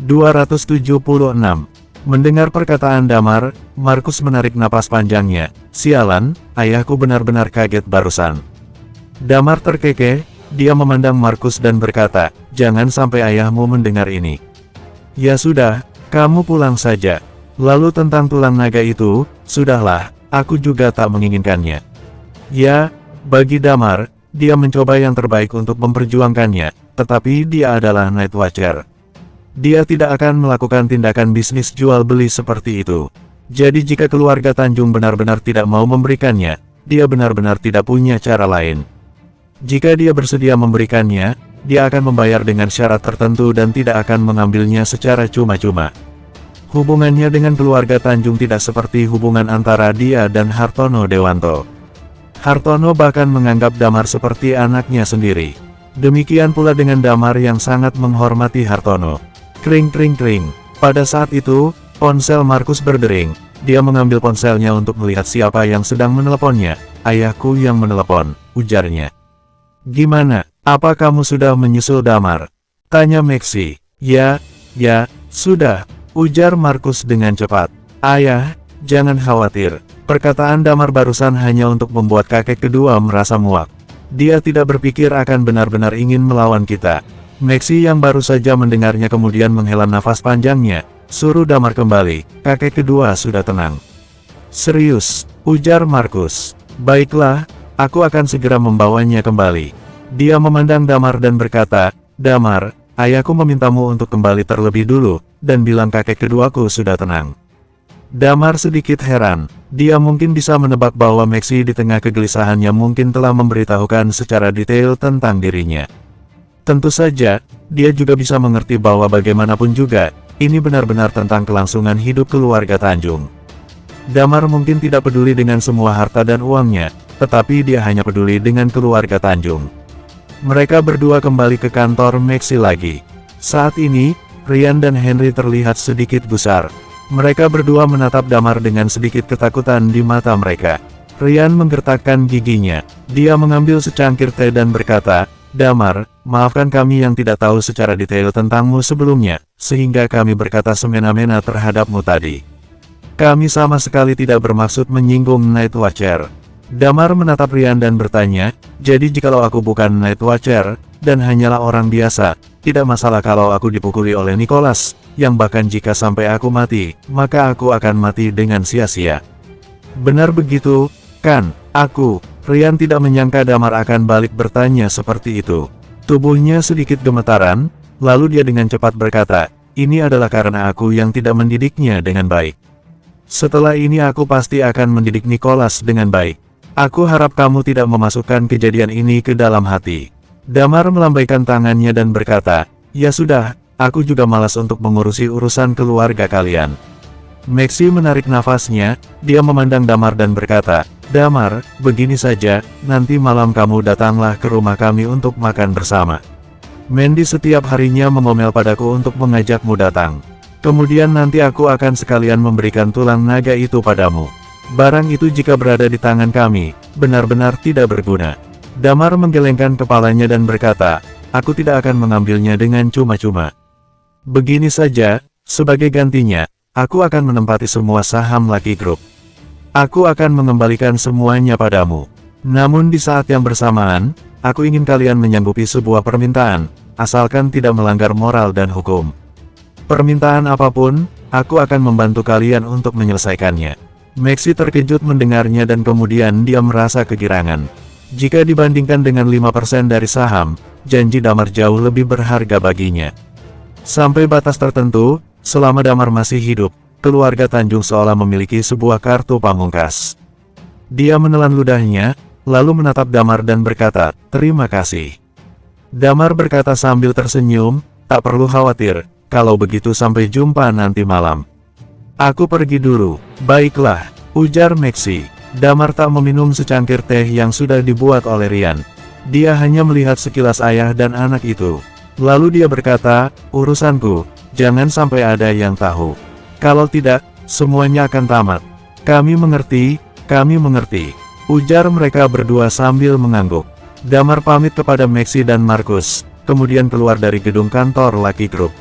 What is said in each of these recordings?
276. Mendengar perkataan Damar, Markus menarik napas panjangnya. Sialan, ayahku benar-benar kaget barusan. Damar terkekeh, dia memandang Markus dan berkata, jangan sampai ayahmu mendengar ini. Ya sudah, kamu pulang saja. Lalu tentang tulang naga itu, sudahlah, aku juga tak menginginkannya. Ya, bagi Damar, dia mencoba yang terbaik untuk memperjuangkannya, tetapi dia adalah Night Watcher. Dia tidak akan melakukan tindakan bisnis jual beli seperti itu. Jadi jika keluarga Tanjung benar-benar tidak mau memberikannya, dia benar-benar tidak punya cara lain. Jika dia bersedia memberikannya, dia akan membayar dengan syarat tertentu dan tidak akan mengambilnya secara cuma-cuma. Hubungannya dengan keluarga Tanjung tidak seperti hubungan antara dia dan Hartono Dewanto. Hartono bahkan menganggap Damar seperti anaknya sendiri. Demikian pula dengan Damar yang sangat menghormati Hartono. Kring kring kring. Pada saat itu, ponsel Markus berdering. Dia mengambil ponselnya untuk melihat siapa yang sedang meneleponnya. Ayahku yang menelepon, ujarnya. Gimana, apa kamu sudah menyusul Damar? Tanya Maxi. Ya, sudah, ujar Markus dengan cepat. Ayah, jangan khawatir. Perkataan Damar barusan hanya untuk membuat kakek kedua merasa muak. Dia tidak berpikir akan benar-benar ingin melawan kita. Maxi yang baru saja mendengarnya kemudian menghela nafas panjangnya, suruh Damar kembali, kakek kedua sudah tenang. Serius, ujar Markus. Baiklah, aku akan segera membawanya kembali. Dia memandang Damar dan berkata, Damar, ayahku memintamu untuk kembali terlebih dulu, dan bilang kakek keduaku sudah tenang. Damar sedikit heran, dia mungkin bisa menebak bahwa Maxi di tengah kegelisahannya mungkin telah memberitahukan secara detail tentang dirinya. Tentu saja, dia juga bisa mengerti bahwa bagaimanapun juga, ini benar-benar tentang kelangsungan hidup keluarga Tanjung. Damar mungkin tidak peduli dengan semua harta dan uangnya, tetapi dia hanya peduli dengan keluarga Tanjung. Mereka berdua kembali ke kantor Maxi lagi. Saat ini, Rian dan Henry terlihat sedikit gusar. Mereka berdua menatap Damar dengan sedikit ketakutan di mata mereka. Rian menggertakkan giginya. Dia mengambil secangkir teh dan berkata, Damar, maafkan kami yang tidak tahu secara detail tentangmu sebelumnya, sehingga kami berkata semena-mena terhadapmu tadi. Kami sama sekali tidak bermaksud menyinggung Night Watcher. Damar menatap Rian dan bertanya, jadi jikalau aku bukan Night Watcher, dan hanyalah orang biasa, tidak masalah kalau aku dipukuli oleh Nicholas, yang bahkan jika sampai aku mati, maka aku akan mati dengan sia-sia. Benar begitu, kan, aku? Rian tidak menyangka Damar akan balik bertanya seperti itu. Tubuhnya sedikit gemetaran, lalu dia dengan cepat berkata, ini adalah karena aku yang tidak mendidiknya dengan baik. Setelah ini aku pasti akan mendidik Nicholas dengan baik. Aku harap kamu tidak memasukkan kejadian ini ke dalam hati. Damar melambaikan tangannya dan berkata, ya sudah, aku juga malas untuk mengurusi urusan keluarga kalian. Maxi menarik nafasnya, dia memandang Damar dan berkata, Damar, begini saja, nanti malam kamu datanglah ke rumah kami untuk makan bersama. Mandy setiap harinya mengomel padaku untuk mengajakmu datang. Kemudian nanti aku akan sekalian memberikan tulang naga itu padamu. Barang itu jika berada di tangan kami, benar-benar tidak berguna. Damar menggelengkan kepalanya dan berkata, aku tidak akan mengambilnya dengan cuma-cuma. Begini saja, sebagai gantinya, aku akan menempati semua saham Lucky Group. Aku akan mengembalikan semuanya padamu. Namun di saat yang bersamaan, aku ingin kalian menyanggupi sebuah permintaan, asalkan tidak melanggar moral dan hukum. Permintaan apapun, aku akan membantu kalian untuk menyelesaikannya. Maxi terkejut mendengarnya dan kemudian dia merasa kegirangan. Jika dibandingkan dengan 5% dari saham, janji Damar jauh lebih berharga baginya. Sampai batas tertentu, selama Damar masih hidup, keluarga Tanjung seolah memiliki sebuah kartu pamungkas. Dia menelan ludahnya, lalu menatap Damar dan berkata, terima kasih. Damar berkata sambil tersenyum, tak perlu khawatir, kalau begitu sampai jumpa nanti malam. Aku pergi dulu. Baiklah, ujar Maxi. Damar tak meminum secangkir teh yang sudah dibuat oleh Rian. Dia hanya melihat sekilas ayah dan anak itu. Lalu dia berkata, urusanku, jangan sampai ada yang tahu. Kalau tidak, semuanya akan tamat. Kami mengerti, ujar mereka berdua sambil mengangguk. Damar pamit kepada Maxi dan Markus, kemudian keluar dari gedung kantor Lucky Group.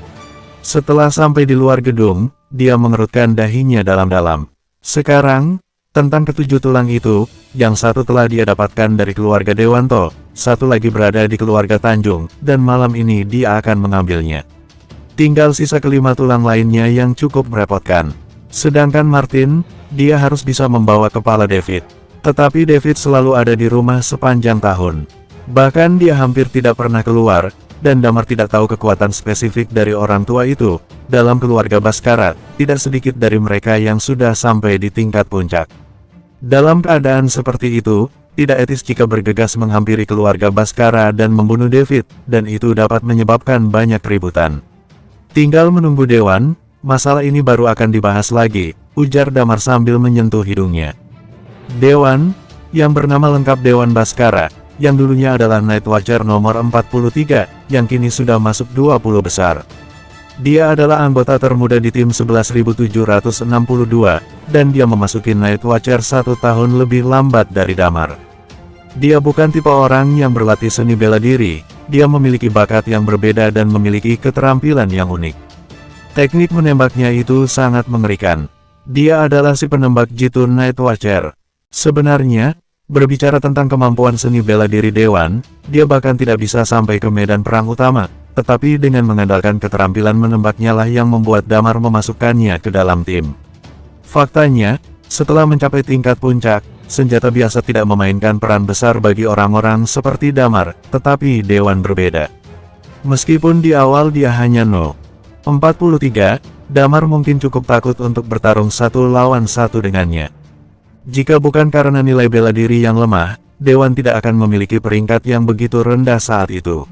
Setelah sampai di luar gedung, dia mengerutkan dahinya dalam-dalam. Sekarang, tentang ketujuh tulang itu, yang satu telah dia dapatkan dari keluarga Dewanto, satu lagi berada di keluarga Tanjung, dan malam ini dia akan mengambilnya. Tinggal sisa kelima tulang lainnya yang cukup merepotkan. Sedangkan Martin, dia harus bisa membawa kepala David. Tetapi David selalu ada di rumah sepanjang tahun. Bahkan dia hampir tidak pernah keluar, dan Damar tidak tahu kekuatan spesifik dari orang tua itu. Dalam keluarga Bhaskara, tidak sedikit dari mereka yang sudah sampai di tingkat puncak. Dalam keadaan seperti itu, tidak etis jika bergegas menghampiri keluarga Bhaskara dan membunuh David, dan itu dapat menyebabkan banyak keributan. Tinggal menunggu Dewan, masalah ini baru akan dibahas lagi, ujar Damar sambil menyentuh hidungnya. Dewan, yang bernama lengkap Dewan Bhaskara, yang dulunya adalah Night Watcher nomor 43, yang kini sudah masuk 20 besar. Dia adalah anggota termuda di tim 11.762, dan dia memasuki Night Watcher 1 tahun lebih lambat dari Damar. Dia bukan tipe orang yang berlatih seni bela diri, dia memiliki bakat yang berbeda dan memiliki keterampilan yang unik. Teknik menembaknya itu sangat mengerikan. Dia adalah si penembak jitu Night Watcher. Sebenarnya, berbicara tentang kemampuan seni bela diri Dewan, dia bahkan tidak bisa sampai ke medan perang utama, tetapi dengan mengandalkan keterampilan menembaknya lah yang membuat Damar memasukkannya ke dalam tim. Faktanya, setelah mencapai tingkat puncak, senjata biasa tidak memainkan peran besar bagi orang-orang seperti Damar, tetapi Dewan berbeda. Meskipun di awal dia hanya No. 43, Damar mungkin cukup takut untuk bertarung 1 lawan 1 dengannya. Jika bukan karena nilai bela diri yang lemah, Dewan tidak akan memiliki peringkat yang begitu rendah saat itu.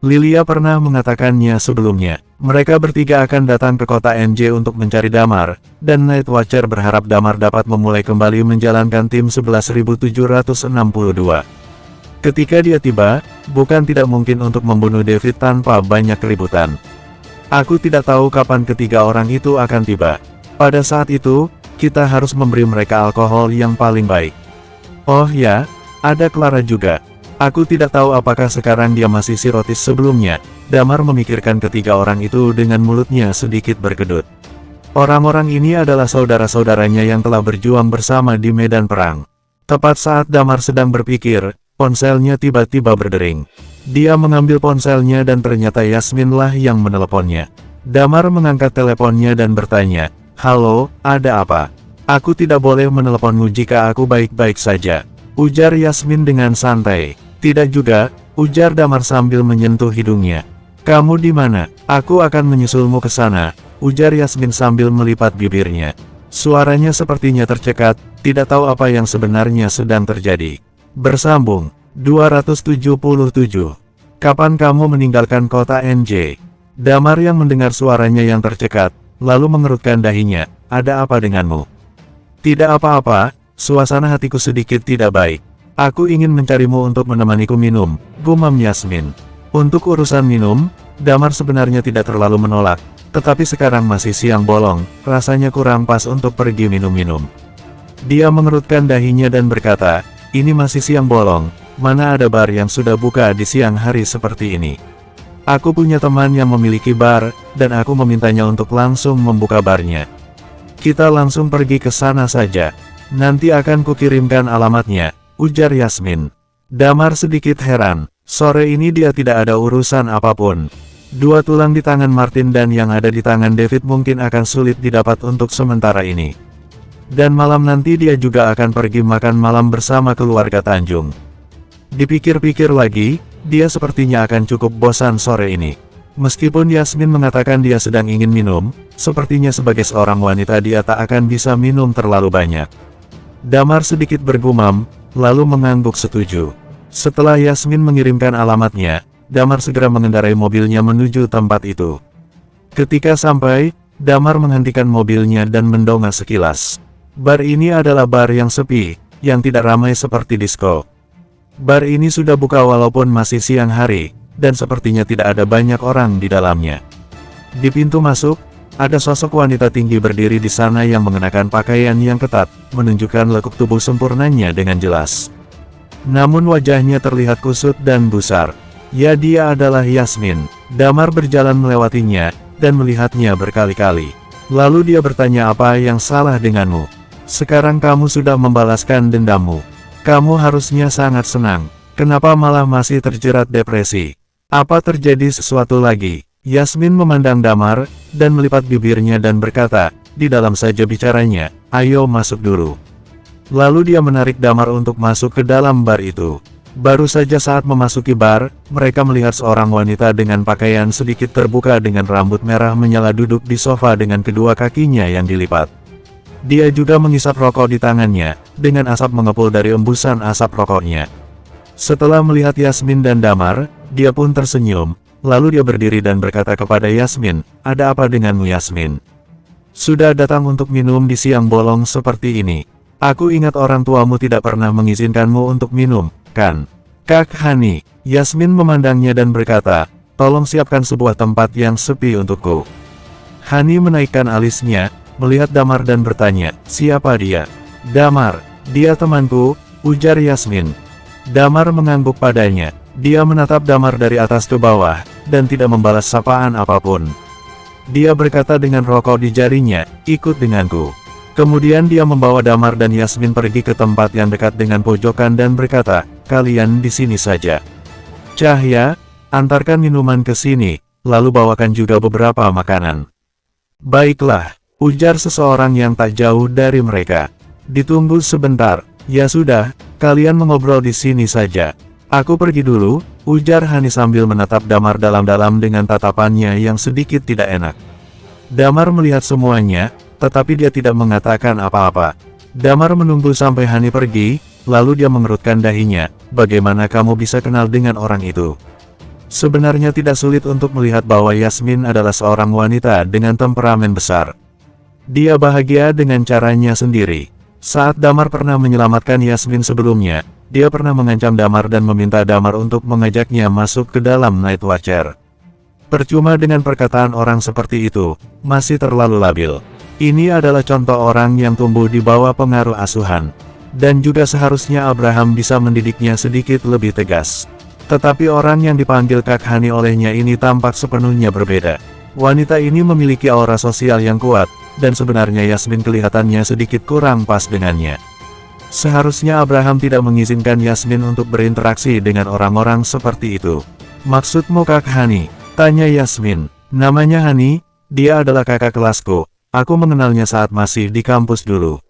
Lilia pernah mengatakannya sebelumnya, mereka bertiga akan datang ke kota NJ untuk mencari Damar, dan Night Watcher berharap Damar dapat memulai kembali menjalankan tim 11.762. Ketika dia tiba, bukan tidak mungkin untuk membunuh David tanpa banyak keributan. Aku tidak tahu kapan ketiga orang itu akan tiba. Pada saat itu, kita harus memberi mereka alkohol yang paling baik. Oh ya, ada Clara juga. Aku tidak tahu apakah sekarang dia masih sirotis sebelumnya. Damar memikirkan ketiga orang itu dengan mulutnya sedikit berkedut. Orang-orang ini adalah saudara-saudaranya yang telah berjuang bersama di medan perang. Tepat saat Damar sedang berpikir, ponselnya tiba-tiba berdering. Dia mengambil ponselnya dan ternyata Yasmin lah yang meneleponnya. Damar mengangkat teleponnya dan bertanya, "Halo, ada apa?" "Aku tidak boleh meneleponmu jika aku baik-baik saja," ujar Yasmin dengan santai. "Tidak juga," ujar Damar sambil menyentuh hidungnya. "Kamu di mana? Aku akan menyusulmu ke sana," ujar Yasmin sambil melipat bibirnya. Suaranya sepertinya tercekat, tidak tahu apa yang sebenarnya sedang terjadi. Bersambung 277. Kapan kamu meninggalkan kota NJ? Damar yang mendengar suaranya yang tercekat, lalu mengerutkan dahinya. "Ada apa denganmu?" "Tidak apa-apa, suasana hatiku sedikit tidak baik. Aku ingin mencarimu untuk menemaniku minum," gumam Yasmin. Untuk urusan minum, Damar sebenarnya tidak terlalu menolak, tetapi sekarang masih siang bolong, rasanya kurang pas untuk pergi minum-minum. Dia mengerutkan dahinya dan berkata, "Ini masih siang bolong, mana ada bar yang sudah buka di siang hari seperti ini. Aku punya teman yang memiliki bar, dan aku memintanya untuk langsung membuka barnya. Kita langsung pergi ke sana saja. Nanti akan kukirimkan alamatnya," ujar Yasmin. Damar sedikit heran, sore ini dia tidak ada urusan apapun. Dua tulang di tangan Martin dan yang ada di tangan David mungkin akan sulit didapat untuk sementara ini. Dan malam nanti dia juga akan pergi makan malam bersama keluarga Tanjung. Dipikir-pikir lagi, dia sepertinya akan cukup bosan sore ini. Meskipun Yasmin mengatakan dia sedang ingin minum, sepertinya sebagai seorang wanita dia tak akan bisa minum terlalu banyak. Damar sedikit bergumam, lalu mengangguk setuju. Setelah Yasmin mengirimkan alamatnya, Damar segera mengendarai mobilnya menuju tempat itu. Ketika sampai, Damar menghentikan mobilnya dan mendongak sekilas. Bar ini adalah bar yang sepi, yang tidak ramai seperti disko. Bar ini sudah buka walaupun masih siang hari, dan sepertinya tidak ada banyak orang di dalamnya. Di pintu masuk, ada sosok wanita tinggi berdiri di sana yang mengenakan pakaian yang ketat, menunjukkan lekuk tubuh sempurnanya dengan jelas. Namun wajahnya terlihat kusut dan gusar. Ya, dia adalah Yasmin. Damar berjalan melewatinya, dan melihatnya berkali-kali. Lalu dia bertanya, apa yang salah denganmu? Sekarang kamu sudah membalaskan dendammu. Kamu harusnya sangat senang. Kenapa malah masih terjerat depresi? Apa terjadi sesuatu lagi? Yasmin memandang Damar, dan melipat bibirnya dan berkata, di dalam saja bicaranya, ayo masuk dulu. Lalu dia menarik Damar untuk masuk ke dalam bar itu. Baru saja saat memasuki bar, mereka melihat seorang wanita dengan pakaian sedikit terbuka dengan rambut merah menyala duduk di sofa dengan kedua kakinya yang dilipat. Dia juga mengisap rokok di tangannya, dengan asap mengepul dari embusan asap rokoknya. Setelah melihat Yasmin dan Damar, dia pun tersenyum, lalu dia berdiri dan berkata kepada Yasmin, ada apa denganmu Yasmin? Sudah datang untuk minum di siang bolong seperti ini. Aku ingat orang tuamu tidak pernah mengizinkanmu untuk minum, kan? Kak Hani, Yasmin memandangnya dan berkata, tolong siapkan sebuah tempat yang sepi untukku. Hani menaikkan alisnya, melihat Damar dan bertanya, siapa dia? Damar, dia temanku, ujar Yasmin. Damar mengangguk padanya, dia menatap Damar dari atas ke bawah, dan tidak membalas sapaan apapun. Dia berkata dengan rokok di jarinya, ikut denganku. Kemudian dia membawa Damar dan Yasmin pergi ke tempat yang dekat dengan pojokan dan berkata, kalian di sini saja. Cahya, antarkan minuman ke sini, lalu bawakan juga beberapa makanan. Baiklah, ujar seseorang yang tak jauh dari mereka. Ditunggu sebentar, ya sudah, kalian mengobrol di sini saja. Aku pergi dulu, ujar Hani sambil menatap Damar dalam-dalam dengan tatapannya yang sedikit tidak enak. Damar melihat semuanya, tetapi dia tidak mengatakan apa-apa. Damar menunggu sampai Hani pergi, lalu dia mengerutkan dahinya, bagaimana kamu bisa kenal dengan orang itu? Sebenarnya tidak sulit untuk melihat bahwa Yasmin adalah seorang wanita dengan temperamen besar. Dia bahagia dengan caranya sendiri. Saat Damar pernah menyelamatkan Yasmin sebelumnya, dia pernah mengancam Damar dan meminta Damar untuk mengajaknya masuk ke dalam Night Watcher. Percuma dengan perkataan orang seperti itu, masih terlalu labil. Ini adalah contoh orang yang tumbuh di bawah pengaruh asuhan. Dan juga seharusnya Abraham bisa mendidiknya sedikit lebih tegas. Tetapi orang yang dipanggil Kak Hani olehnya ini tampak sepenuhnya berbeda. Wanita ini memiliki aura sosial yang kuat, dan sebenarnya Yasmin kelihatannya sedikit kurang pas dengannya. Seharusnya Abraham tidak mengizinkan Yasmin untuk berinteraksi dengan orang-orang seperti itu. Maksudmu Kak Hani? Tanya Yasmin. Namanya Hani, dia adalah kakak kelasku. Aku mengenalnya saat masih di kampus dulu.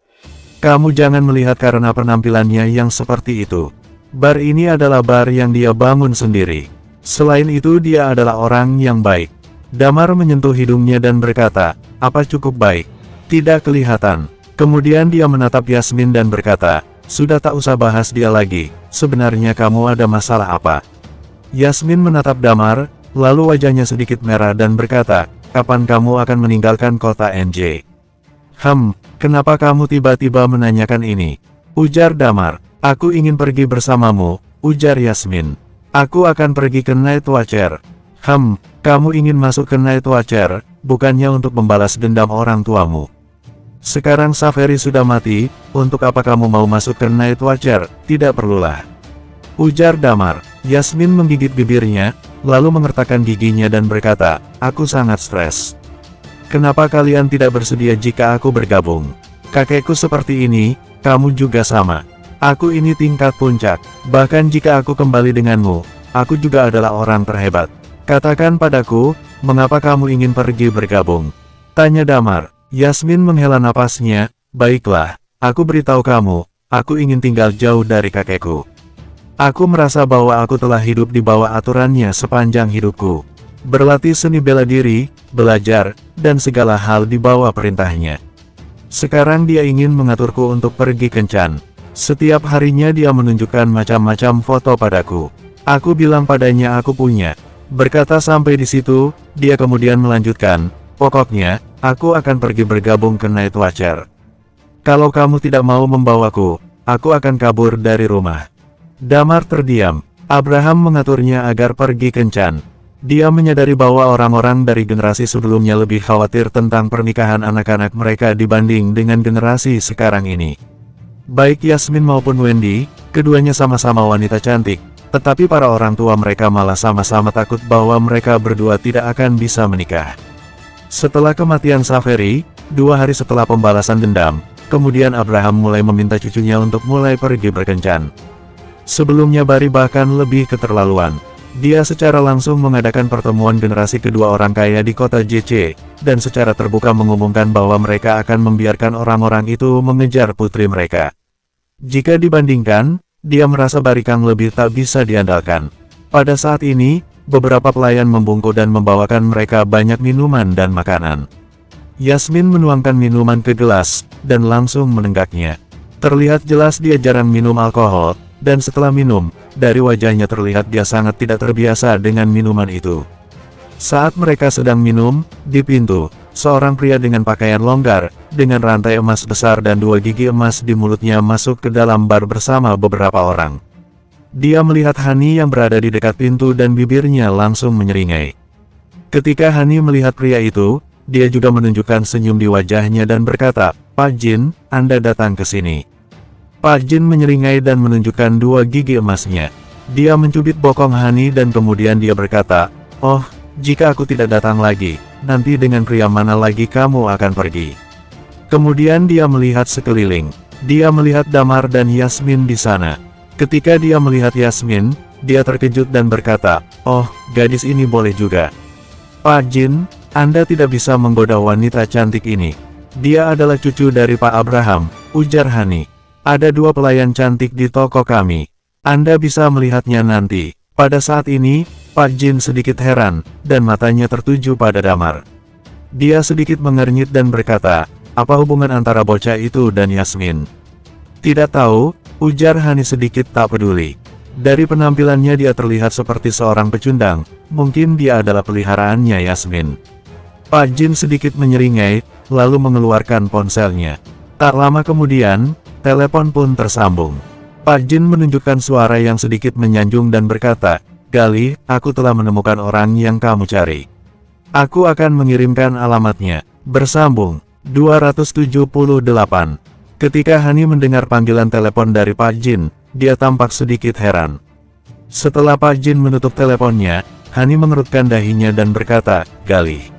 Kamu jangan melihat karena penampilannya yang seperti itu. Bar ini adalah bar yang dia bangun sendiri. Selain itu dia adalah orang yang baik. Damar menyentuh hidungnya dan berkata, apa cukup baik? Tidak kelihatan. Kemudian dia menatap Yasmin dan berkata, sudah tak usah bahas dia lagi, sebenarnya kamu ada masalah apa? Yasmin menatap Damar, lalu wajahnya sedikit merah dan berkata, kapan kamu akan meninggalkan kota NJ? Kenapa kamu tiba-tiba menanyakan ini? Ujar Damar. Aku ingin pergi bersamamu, ujar Yasmin. Aku akan pergi ke Night Watcher. Kamu ingin masuk ke Night Watcher, bukannya untuk membalas dendam orang tuamu. Sekarang Saveri sudah mati, untuk apa kamu mau masuk ke Night Watcher? Tidak perlulah. Ujar Damar. Yasmin menggigit bibirnya, lalu mengertakkan giginya dan berkata, aku sangat stres. Kenapa kalian tidak bersedia jika aku bergabung? Kakekku seperti ini, kamu juga sama. Aku ini tingkat puncak, bahkan jika aku kembali denganmu, aku juga adalah orang terhebat. Katakan padaku, mengapa kamu ingin pergi bergabung? Tanya Damar. Yasmin menghela napasnya, baiklah, aku beritahu kamu, aku ingin tinggal jauh dari kakekku. Aku merasa bahwa aku telah hidup di bawah aturannya sepanjang hidupku. Berlatih seni bela diri, belajar, dan segala hal di bawah perintahnya. Sekarang dia ingin mengaturku untuk pergi kencan. Setiap harinya dia menunjukkan macam-macam foto padaku. Aku bilang padanya aku punya. Berkata sampai di situ, dia kemudian melanjutkan, pokoknya, aku akan pergi bergabung ke Night Watcher. Kalau kamu tidak mau membawaku, aku akan kabur dari rumah. Damar terdiam. Abraham mengaturnya agar pergi kencan. Dia menyadari bahwa orang-orang dari generasi sebelumnya lebih khawatir tentang pernikahan anak-anak mereka dibanding dengan generasi sekarang ini. Baik Yasmin maupun Wendy, keduanya sama-sama wanita cantik, tetapi para orang tua mereka malah sama-sama takut bahwa mereka berdua tidak akan bisa menikah. Setelah kematian Saveri, 2 hari setelah pembalasan dendam, kemudian Abraham mulai meminta cucunya untuk mulai pergi berkencan. Sebelumnya Barry bahkan lebih keterlaluan. Dia secara langsung mengadakan pertemuan generasi kedua orang kaya di kota JC, dan secara terbuka mengumumkan bahwa mereka akan membiarkan orang-orang itu mengejar putri mereka. Jika dibandingkan, dia merasa Barry Kang lebih tak bisa diandalkan. Pada saat ini, beberapa pelayan membungkuk dan membawakan mereka banyak minuman dan makanan. Yasmin menuangkan minuman ke gelas, dan langsung menenggaknya. Terlihat jelas dia jarang minum alkohol, dan setelah minum, dari wajahnya terlihat dia sangat tidak terbiasa dengan minuman itu. Saat mereka sedang minum, di pintu, seorang pria dengan pakaian longgar, dengan rantai emas besar dan 2 gigi emas di mulutnya masuk ke dalam bar bersama beberapa orang. Dia melihat Hani yang berada di dekat pintu dan bibirnya langsung menyeringai. Ketika Hani melihat pria itu, dia juga menunjukkan senyum di wajahnya dan berkata, "Pak Jin, Anda datang ke sini." Pak Jin menyeringai dan menunjukkan 2 gigi emasnya. Dia mencubit bokong Hani dan kemudian dia berkata, "Oh, jika aku tidak datang lagi, nanti dengan pria mana lagi kamu akan pergi?" Kemudian dia melihat sekeliling. Dia melihat Damar dan Yasmin di sana. Ketika dia melihat Yasmin, dia terkejut dan berkata, "Oh, gadis ini boleh juga." "Pak Jin, Anda tidak bisa menggoda wanita cantik ini. Dia adalah cucu dari Pak Abraham," ujar Hani. "Ada 2 pelayan cantik di toko kami. Anda bisa melihatnya nanti." Pada saat ini, Pak Jin sedikit heran, dan matanya tertuju pada Damar. Dia sedikit mengernyit dan berkata, "Apa hubungan antara bocah itu dan Yasmin?" "Tidak tahu," ujar Hani sedikit tak peduli. Dari penampilannya dia terlihat seperti seorang pecundang, mungkin dia adalah peliharaannya Yasmin. Pak Jin sedikit menyeringai, lalu mengeluarkan ponselnya. Tak lama kemudian, telepon pun tersambung. Pak Jin menunjukkan suara yang sedikit menyanjung dan berkata, "Gali, aku telah menemukan orang yang kamu cari. Aku akan mengirimkan alamatnya." Bersambung. 278. Ketika Hani mendengar panggilan telepon dari Pak Jin, dia tampak sedikit heran. Setelah Pak Jin menutup teleponnya, Hani mengerutkan dahinya dan berkata, "Gali.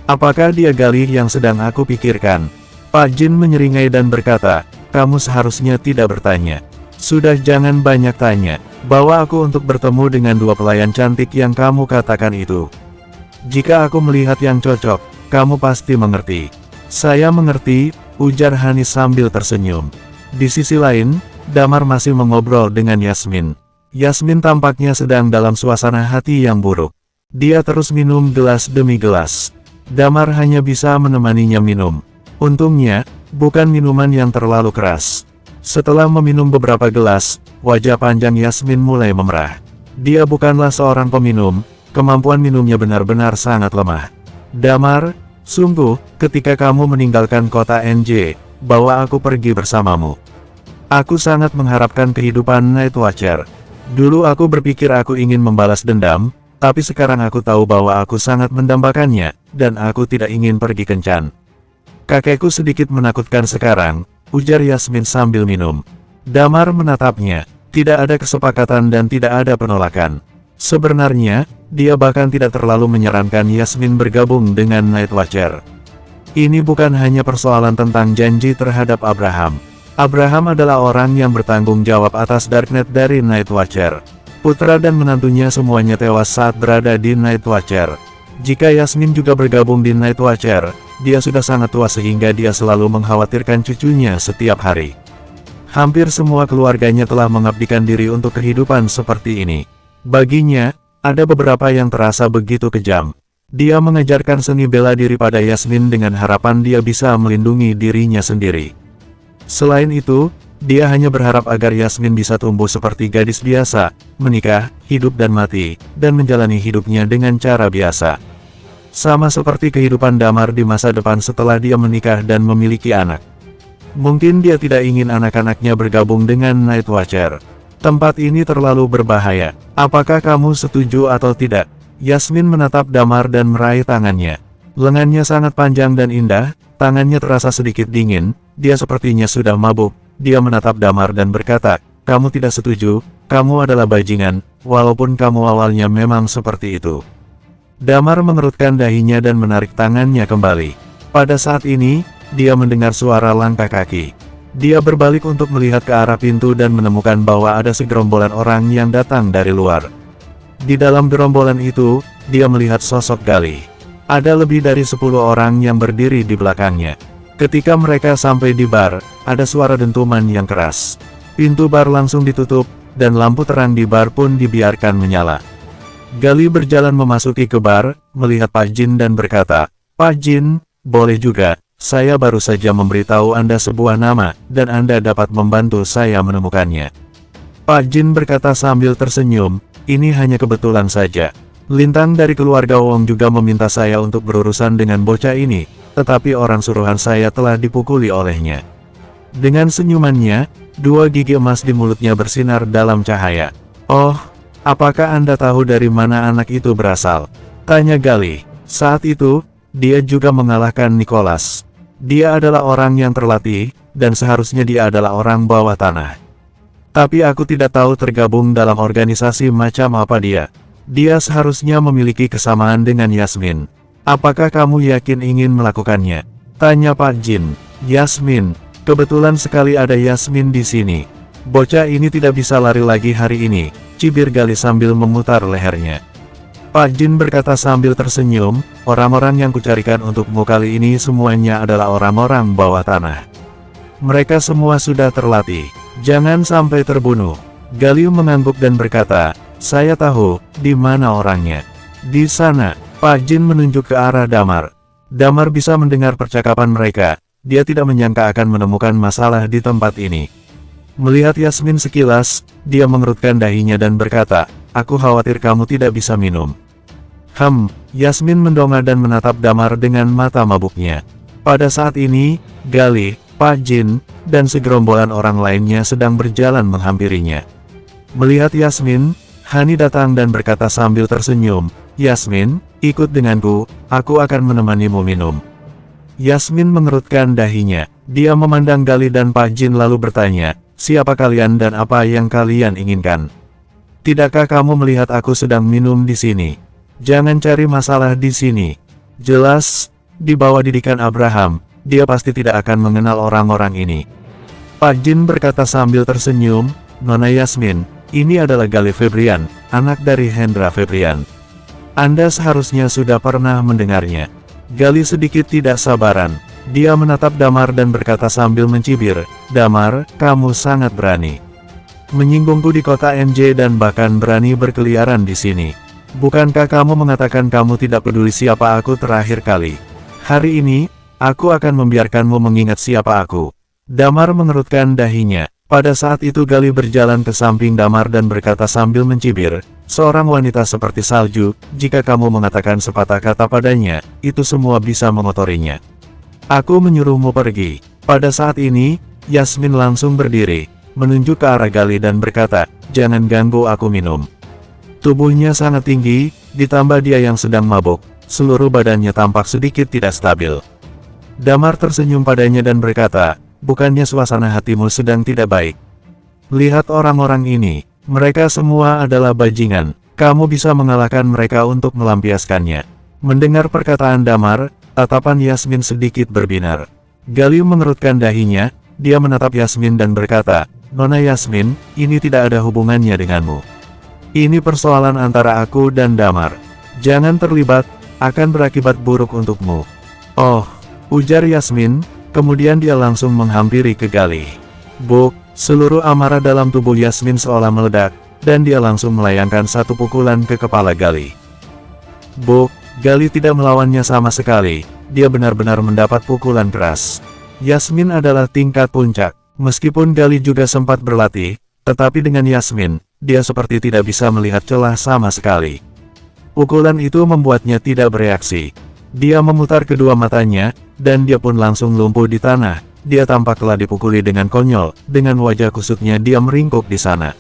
Apakah dia Gali yang sedang aku pikirkan?" Pak Jin menyeringai dan berkata, "Kamu seharusnya tidak bertanya. Sudah jangan banyak tanya. Bawa aku untuk bertemu dengan 2 pelayan cantik yang kamu katakan itu. Jika aku melihat yang cocok, kamu pasti mengerti." "Saya mengerti," ujar Hani sambil tersenyum. Di sisi lain, Damar masih mengobrol dengan Yasmin. Yasmin tampaknya sedang dalam suasana hati yang buruk. Dia terus minum gelas demi gelas. Damar hanya bisa menemaninya minum. Untungnya, bukan minuman yang terlalu keras. Setelah meminum beberapa gelas, wajah panjang Yasmin mulai memerah. Dia bukanlah seorang peminum, kemampuan minumnya benar-benar sangat lemah. "Damar, sungguh, ketika kamu meninggalkan kota NJ, bawa aku pergi bersamamu. Aku sangat mengharapkan kehidupan Night Watcher. Dulu aku berpikir aku ingin membalas dendam, tapi sekarang aku tahu bahwa aku sangat mendambakannya, dan aku tidak ingin pergi kencan. Kakekku sedikit menakutkan sekarang," ujar Yasmin sambil minum. Damar menatapnya. Tidak ada kesepakatan dan tidak ada penolakan. Sebenarnya, dia bahkan tidak terlalu menyarankan Yasmin bergabung dengan Night Watcher. Ini bukan hanya persoalan tentang janji terhadap Abraham. Abraham adalah orang yang bertanggung jawab atas Darknet dari Night Watcher. Putra dan menantunya semuanya tewas saat berada di Night Watcher. Jika Yasmin juga bergabung di Night Watcher, dia sudah sangat tua sehingga dia selalu mengkhawatirkan cucunya setiap hari. Hampir semua keluarganya telah mengabdikan diri untuk kehidupan seperti ini. Baginya, ada beberapa yang terasa begitu kejam. Dia mengajarkan seni bela diri pada Yasmin dengan harapan dia bisa melindungi dirinya sendiri. Selain itu, dia hanya berharap agar Yasmin bisa tumbuh seperti gadis biasa, menikah, hidup dan mati, dan menjalani hidupnya dengan cara biasa. Sama seperti kehidupan Damar di masa depan setelah dia menikah dan memiliki anak. Mungkin dia tidak ingin anak-anaknya bergabung dengan Night Watcher. Tempat ini terlalu berbahaya. Apakah kamu setuju atau tidak? Yasmin menatap Damar dan meraih tangannya. Lengannya sangat panjang dan indah, tangannya terasa sedikit dingin, dia sepertinya sudah mabuk. Dia menatap Damar dan berkata, "Kamu tidak setuju, kamu adalah bajingan, walaupun kamu awalnya memang seperti itu." Damar mengerutkan dahinya dan menarik tangannya kembali. Pada saat ini, dia mendengar suara langkah kaki. Dia berbalik untuk melihat ke arah pintu dan menemukan bahwa ada segerombolan orang yang datang dari luar. Di dalam gerombolan itu, dia melihat sosok Gali. Ada lebih dari 10 orang yang berdiri di belakangnya. Ketika mereka sampai di bar, ada suara dentuman yang keras. Pintu bar langsung ditutup, dan lampu terang di bar pun dibiarkan menyala. Gali berjalan memasuki ke bar, melihat Pak Jin dan berkata, "Pak Jin, boleh juga, saya baru saja memberitahu Anda sebuah nama, dan Anda dapat membantu saya menemukannya." Pak Jin berkata sambil tersenyum, "Ini hanya kebetulan saja. Lintang dari keluarga Wong juga meminta saya untuk berurusan dengan bocah ini, tetapi orang suruhan saya telah dipukuli olehnya." Dengan senyumannya, 2 gigi emas di mulutnya bersinar dalam cahaya. "Oh, apakah Anda tahu dari mana anak itu berasal?" tanya Gali. Saat itu, dia juga mengalahkan Nicholas. Dia adalah orang yang terlatih, dan seharusnya dia adalah orang bawah tanah. Tapi aku tidak tahu tergabung dalam organisasi macam apa dia. Dia seharusnya memiliki kesamaan dengan Yasmin. Apakah kamu yakin ingin melakukannya? Tanya Pak Jin. Yasmin, kebetulan sekali ada Yasmin di sini. Bocah ini tidak bisa lari lagi hari ini, cibir Gali sambil memutar lehernya. Pak Jin berkata sambil tersenyum, orang-orang yang kucarikan untukmu kali ini semuanya adalah orang-orang bawah tanah. Mereka semua sudah terlatih. Jangan sampai terbunuh. Galio mengangguk dan berkata, saya tahu, di mana orangnya. Di sana. Pak Jin menunjuk ke arah Damar. Damar bisa mendengar percakapan mereka. Dia tidak menyangka akan menemukan masalah di tempat ini. Melihat Yasmin sekilas, dia mengerutkan dahinya dan berkata, aku khawatir kamu tidak bisa minum. Yasmin mendongak dan menatap Damar dengan mata mabuknya. Pada saat ini, Gali, Pak Jin, dan segerombolan orang lainnya sedang berjalan menghampirinya. Melihat Yasmin, Hani datang dan berkata sambil tersenyum, Yasmin, ikut denganku, aku akan menemanimu minum. Yasmin mengerutkan dahinya. Dia memandang Gali dan Pak Jin lalu bertanya, siapa kalian dan apa yang kalian inginkan? Tidakkah kamu melihat aku sedang minum di sini? Jangan cari masalah di sini. Jelas, di bawah didikan Abraham, dia pasti tidak akan mengenal orang-orang ini. Pak Jin berkata sambil tersenyum, Nona Yasmin, ini adalah Gali Febrian, anak dari Hendra Febrian. Anda seharusnya sudah pernah mendengarnya. Gali sedikit tidak sabaran. Dia menatap Damar dan berkata sambil mencibir, Damar, kamu sangat berani. Menyinggungku di kota MJ dan bahkan berani berkeliaran di sini. Bukankah kamu mengatakan kamu tidak peduli siapa aku terakhir kali? Hari ini, aku akan membiarkanmu mengingat siapa aku. Damar mengerutkan dahinya. Pada saat itu Gali berjalan ke samping Damar dan berkata sambil mencibir, seorang wanita seperti salju, jika kamu mengatakan sepatah kata padanya, itu semua bisa mengotorinya. Aku menyuruhmu pergi. Pada saat ini, Yasmin langsung berdiri, menunjuk ke arah Gali dan berkata, jangan ganggu aku minum. Tubuhnya sangat tinggi, ditambah dia yang sedang mabuk, seluruh badannya tampak sedikit tidak stabil. Damar tersenyum padanya dan berkata, bukannya suasana hatimu sedang tidak baik. Lihat orang-orang ini, mereka semua adalah bajingan, kamu bisa mengalahkan mereka untuk melampiaskannya. Mendengar perkataan Damar, tatapan Yasmin sedikit berbinar. Galio mengerutkan dahinya, dia menatap Yasmin dan berkata, Nona Yasmin, ini tidak ada hubungannya denganmu. Ini persoalan antara aku dan Damar. Jangan terlibat, akan berakibat buruk untukmu. Oh, ujar Yasmin, kemudian dia langsung menghampiri ke Gali. Seluruh amarah dalam tubuh Yasmin seolah meledak, dan dia langsung melayangkan satu pukulan ke kepala Gali. Gali tidak melawannya sama sekali, dia benar-benar mendapat pukulan keras. Yasmin adalah tingkat puncak, meskipun Gali juga sempat berlatih, tetapi dengan Yasmin, dia seperti tidak bisa melihat celah sama sekali. Pukulan itu membuatnya tidak bereaksi. Dia memutar kedua matanya, dan dia pun langsung lumpuh di tanah. Dia tampak telah dipukuli dengan konyol, dengan wajah kusutnya dia meringkuk di sana.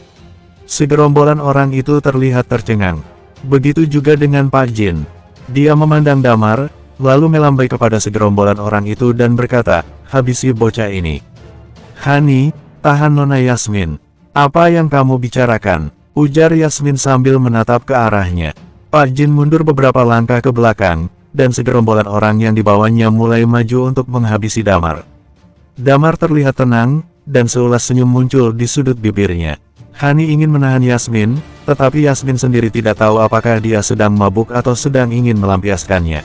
Segerombolan orang itu terlihat tercengang. Begitu juga dengan Pak Jin. Dia memandang Damar, lalu melambai kepada segerombolan orang itu dan berkata, habisi bocah ini. Hani, tahan Nona Yasmin. Apa yang kamu bicarakan? Ujar Yasmin sambil menatap ke arahnya. Pak Jin mundur beberapa langkah ke belakang, dan segerombolan orang yang dibawanya mulai maju untuk menghabisi Damar. Damar terlihat tenang, dan seulas senyum muncul di sudut bibirnya. Hani ingin menahan Yasmin, tetapi Yasmin sendiri tidak tahu apakah dia sedang mabuk atau sedang ingin melampiaskannya.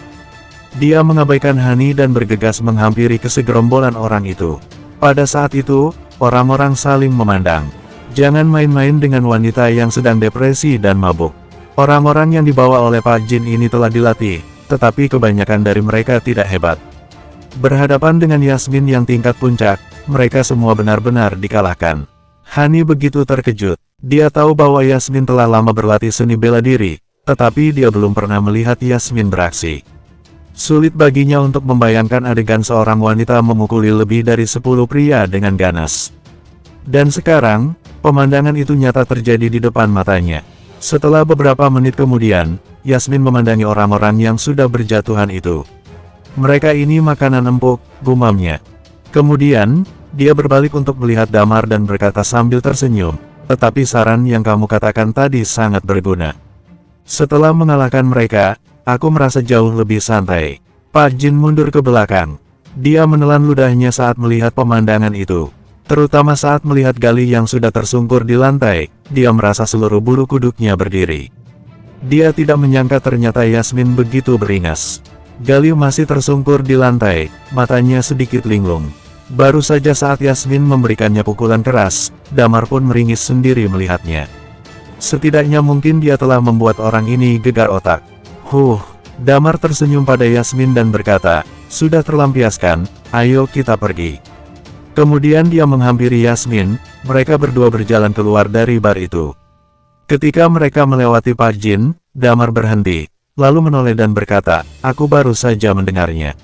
Dia mengabaikan Hani dan bergegas menghampiri ke segerombolan orang itu. Pada saat itu, orang-orang saling memandang. Jangan main-main dengan wanita yang sedang depresi dan mabuk. Orang-orang yang dibawa oleh Pak Jin ini telah dilatih, tetapi kebanyakan dari mereka tidak hebat. Berhadapan dengan Yasmin yang tingkat puncak, mereka semua benar-benar dikalahkan. Hani begitu terkejut. Dia tahu bahwa Yasmin telah lama berlatih seni bela diri, tetapi dia belum pernah melihat Yasmin beraksi. Sulit baginya untuk membayangkan adegan seorang wanita memukuli lebih dari 10 pria dengan ganas. Dan sekarang, pemandangan itu nyata terjadi di depan matanya. Setelah beberapa menit kemudian, Yasmin memandangi orang-orang yang sudah berjatuhan itu. Mereka ini makanan empuk, gumamnya. Kemudian, dia berbalik untuk melihat Damar dan berkata sambil tersenyum, tetapi saran yang kamu katakan tadi sangat berguna. Setelah mengalahkan mereka, aku merasa jauh lebih santai. Pak Jin mundur ke belakang. Dia menelan ludahnya saat melihat pemandangan itu. Terutama saat melihat Gali yang sudah tersungkur di lantai, dia merasa seluruh bulu kuduknya berdiri. Dia tidak menyangka ternyata Yasmin begitu beringas. Gali masih tersungkur di lantai, matanya sedikit linglung. Baru saja saat Yasmin memberikannya pukulan keras, Damar pun meringis sendiri melihatnya. Setidaknya mungkin dia telah membuat orang ini gegar otak. Damar tersenyum pada Yasmin dan berkata, sudah terlampiaskan, ayo kita pergi. Kemudian dia menghampiri Yasmin, mereka berdua berjalan keluar dari bar itu. Ketika mereka melewati Pak Jin, Damar berhenti, lalu menoleh dan berkata, aku baru saja mendengarnya.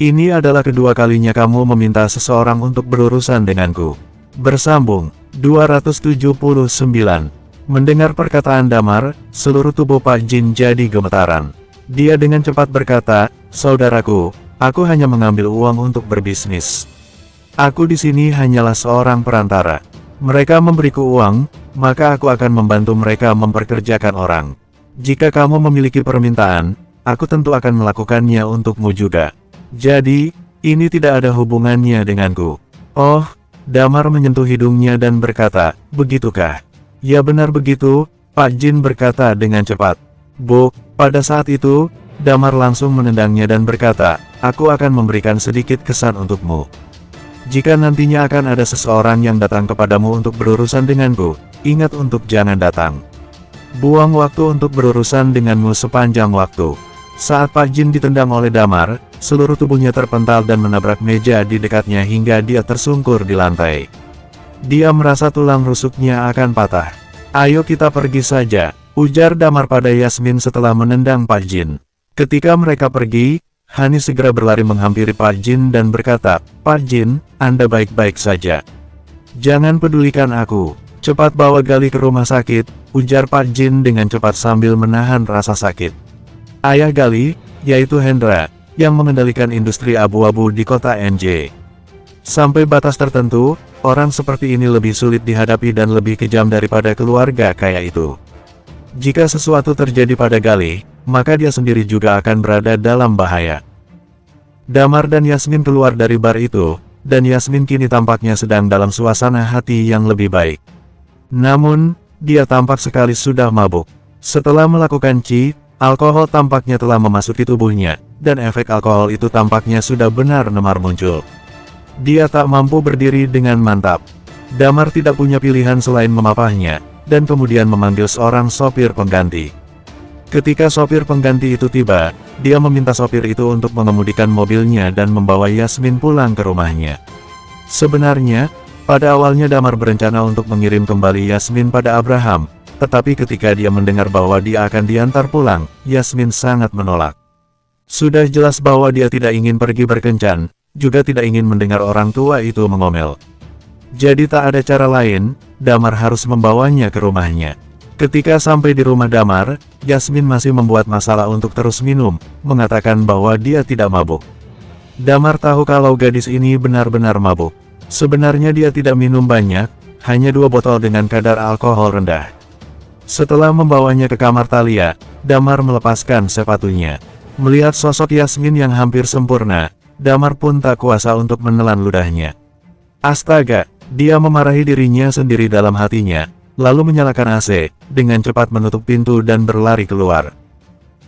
Ini adalah kedua kalinya kamu meminta seseorang untuk berurusan denganku. Bersambung, 279. Mendengar perkataan Damar, seluruh tubuh Pak Jin jadi gemetaran. Dia dengan cepat berkata, saudaraku, aku hanya mengambil uang untuk berbisnis. Aku di sini hanyalah seorang perantara. Mereka memberiku uang, maka aku akan membantu mereka memperkerjakan orang. Jika kamu memiliki permintaan, aku tentu akan melakukannya untukmu juga. Jadi, ini tidak ada hubungannya denganku. Oh, Damar menyentuh hidungnya dan berkata, begitukah? Ya benar begitu, Pak Jin berkata dengan cepat. Pada saat itu, Damar langsung menendangnya dan berkata, aku akan memberikan sedikit kesan untukmu. Jika nantinya akan ada seseorang yang datang kepadamu untuk berurusan denganku, ingat untuk jangan datang. Buang waktu untuk berurusan denganmu sepanjang waktu. Saat Pak Jin ditendang oleh Damar, seluruh tubuhnya terpental dan menabrak meja di dekatnya hingga dia tersungkur di lantai. Dia merasa tulang rusuknya akan patah. Ayo kita pergi saja, ujar Damar pada Yasmin setelah menendang Pak Jin. Ketika mereka pergi, Hani segera berlari menghampiri Pak Jin dan berkata, Pak Jin, Anda baik-baik saja. Jangan pedulikan aku, cepat bawa Gali ke rumah sakit, ujar Pak Jin dengan cepat sambil menahan rasa sakit. Ayah Gali, yaitu Hendra, yang mengendalikan industri abu-abu di kota NJ. Sampai batas tertentu, orang seperti ini lebih sulit dihadapi dan lebih kejam daripada keluarga kaya itu. Jika sesuatu terjadi pada Gali, maka dia sendiri juga akan berada dalam bahaya. Damar dan Yasmin keluar dari bar itu, dan Yasmin kini tampaknya sedang dalam suasana hati yang lebih baik. Namun, dia tampak sekali sudah mabuk. Setelah melakukan alkohol tampaknya telah memasuki tubuhnya, dan efek alkohol itu tampaknya sudah benar-benar muncul. Dia tak mampu berdiri dengan mantap. Damar tidak punya pilihan selain memapahnya, dan kemudian memanggil seorang sopir pengganti. Ketika sopir pengganti itu tiba, dia meminta sopir itu untuk mengemudikan mobilnya dan membawa Yasmin pulang ke rumahnya. Sebenarnya, pada awalnya Damar berencana untuk mengirim kembali Yasmin pada Abraham, tetapi ketika dia mendengar bahwa dia akan diantar pulang, Yasmin sangat menolak. Sudah jelas bahwa dia tidak ingin pergi berkencan, juga tidak ingin mendengar orang tua itu mengomel. Jadi tak ada cara lain, Damar harus membawanya ke rumahnya. Ketika sampai di rumah Damar, Yasmin masih membuat masalah untuk terus minum, mengatakan bahwa dia tidak mabuk. Damar tahu kalau gadis ini benar-benar mabuk. Sebenarnya dia tidak minum banyak, hanya 2 botol dengan kadar alkohol rendah. Setelah membawanya ke kamar Thalia, Damar melepaskan sepatunya. Melihat sosok Yasmin yang hampir sempurna, Damar pun tak kuasa untuk menelan ludahnya. Astaga, dia memarahi dirinya sendiri dalam hatinya, lalu menyalakan AC, dengan cepat menutup pintu dan berlari keluar.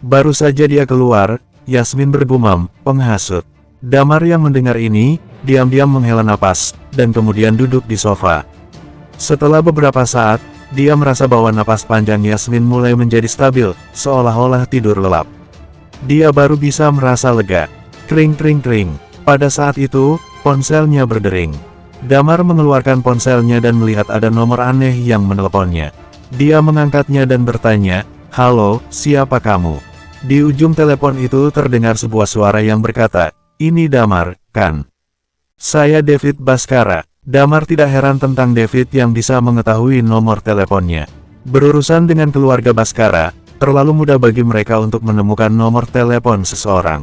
Baru saja dia keluar, Yasmin bergumam, penghasut. Damar yang mendengar ini, diam-diam menghela napas, dan kemudian duduk di sofa. Setelah beberapa saat, dia merasa bahwa napas panjang Yasmin mulai menjadi stabil, seolah-olah tidur lelap. Dia baru bisa merasa lega. Kring kring kring. Pada saat itu, ponselnya berdering. Damar mengeluarkan ponselnya dan melihat ada nomor aneh yang meneleponnya. Dia mengangkatnya dan bertanya, "Halo, siapa kamu?" Di ujung telepon itu terdengar sebuah suara yang berkata, "Ini Damar, kan? Saya David Baskara." Damar tidak heran tentang David yang bisa mengetahui nomor teleponnya. Berurusan dengan keluarga Baskara, terlalu mudah bagi mereka untuk menemukan nomor telepon seseorang.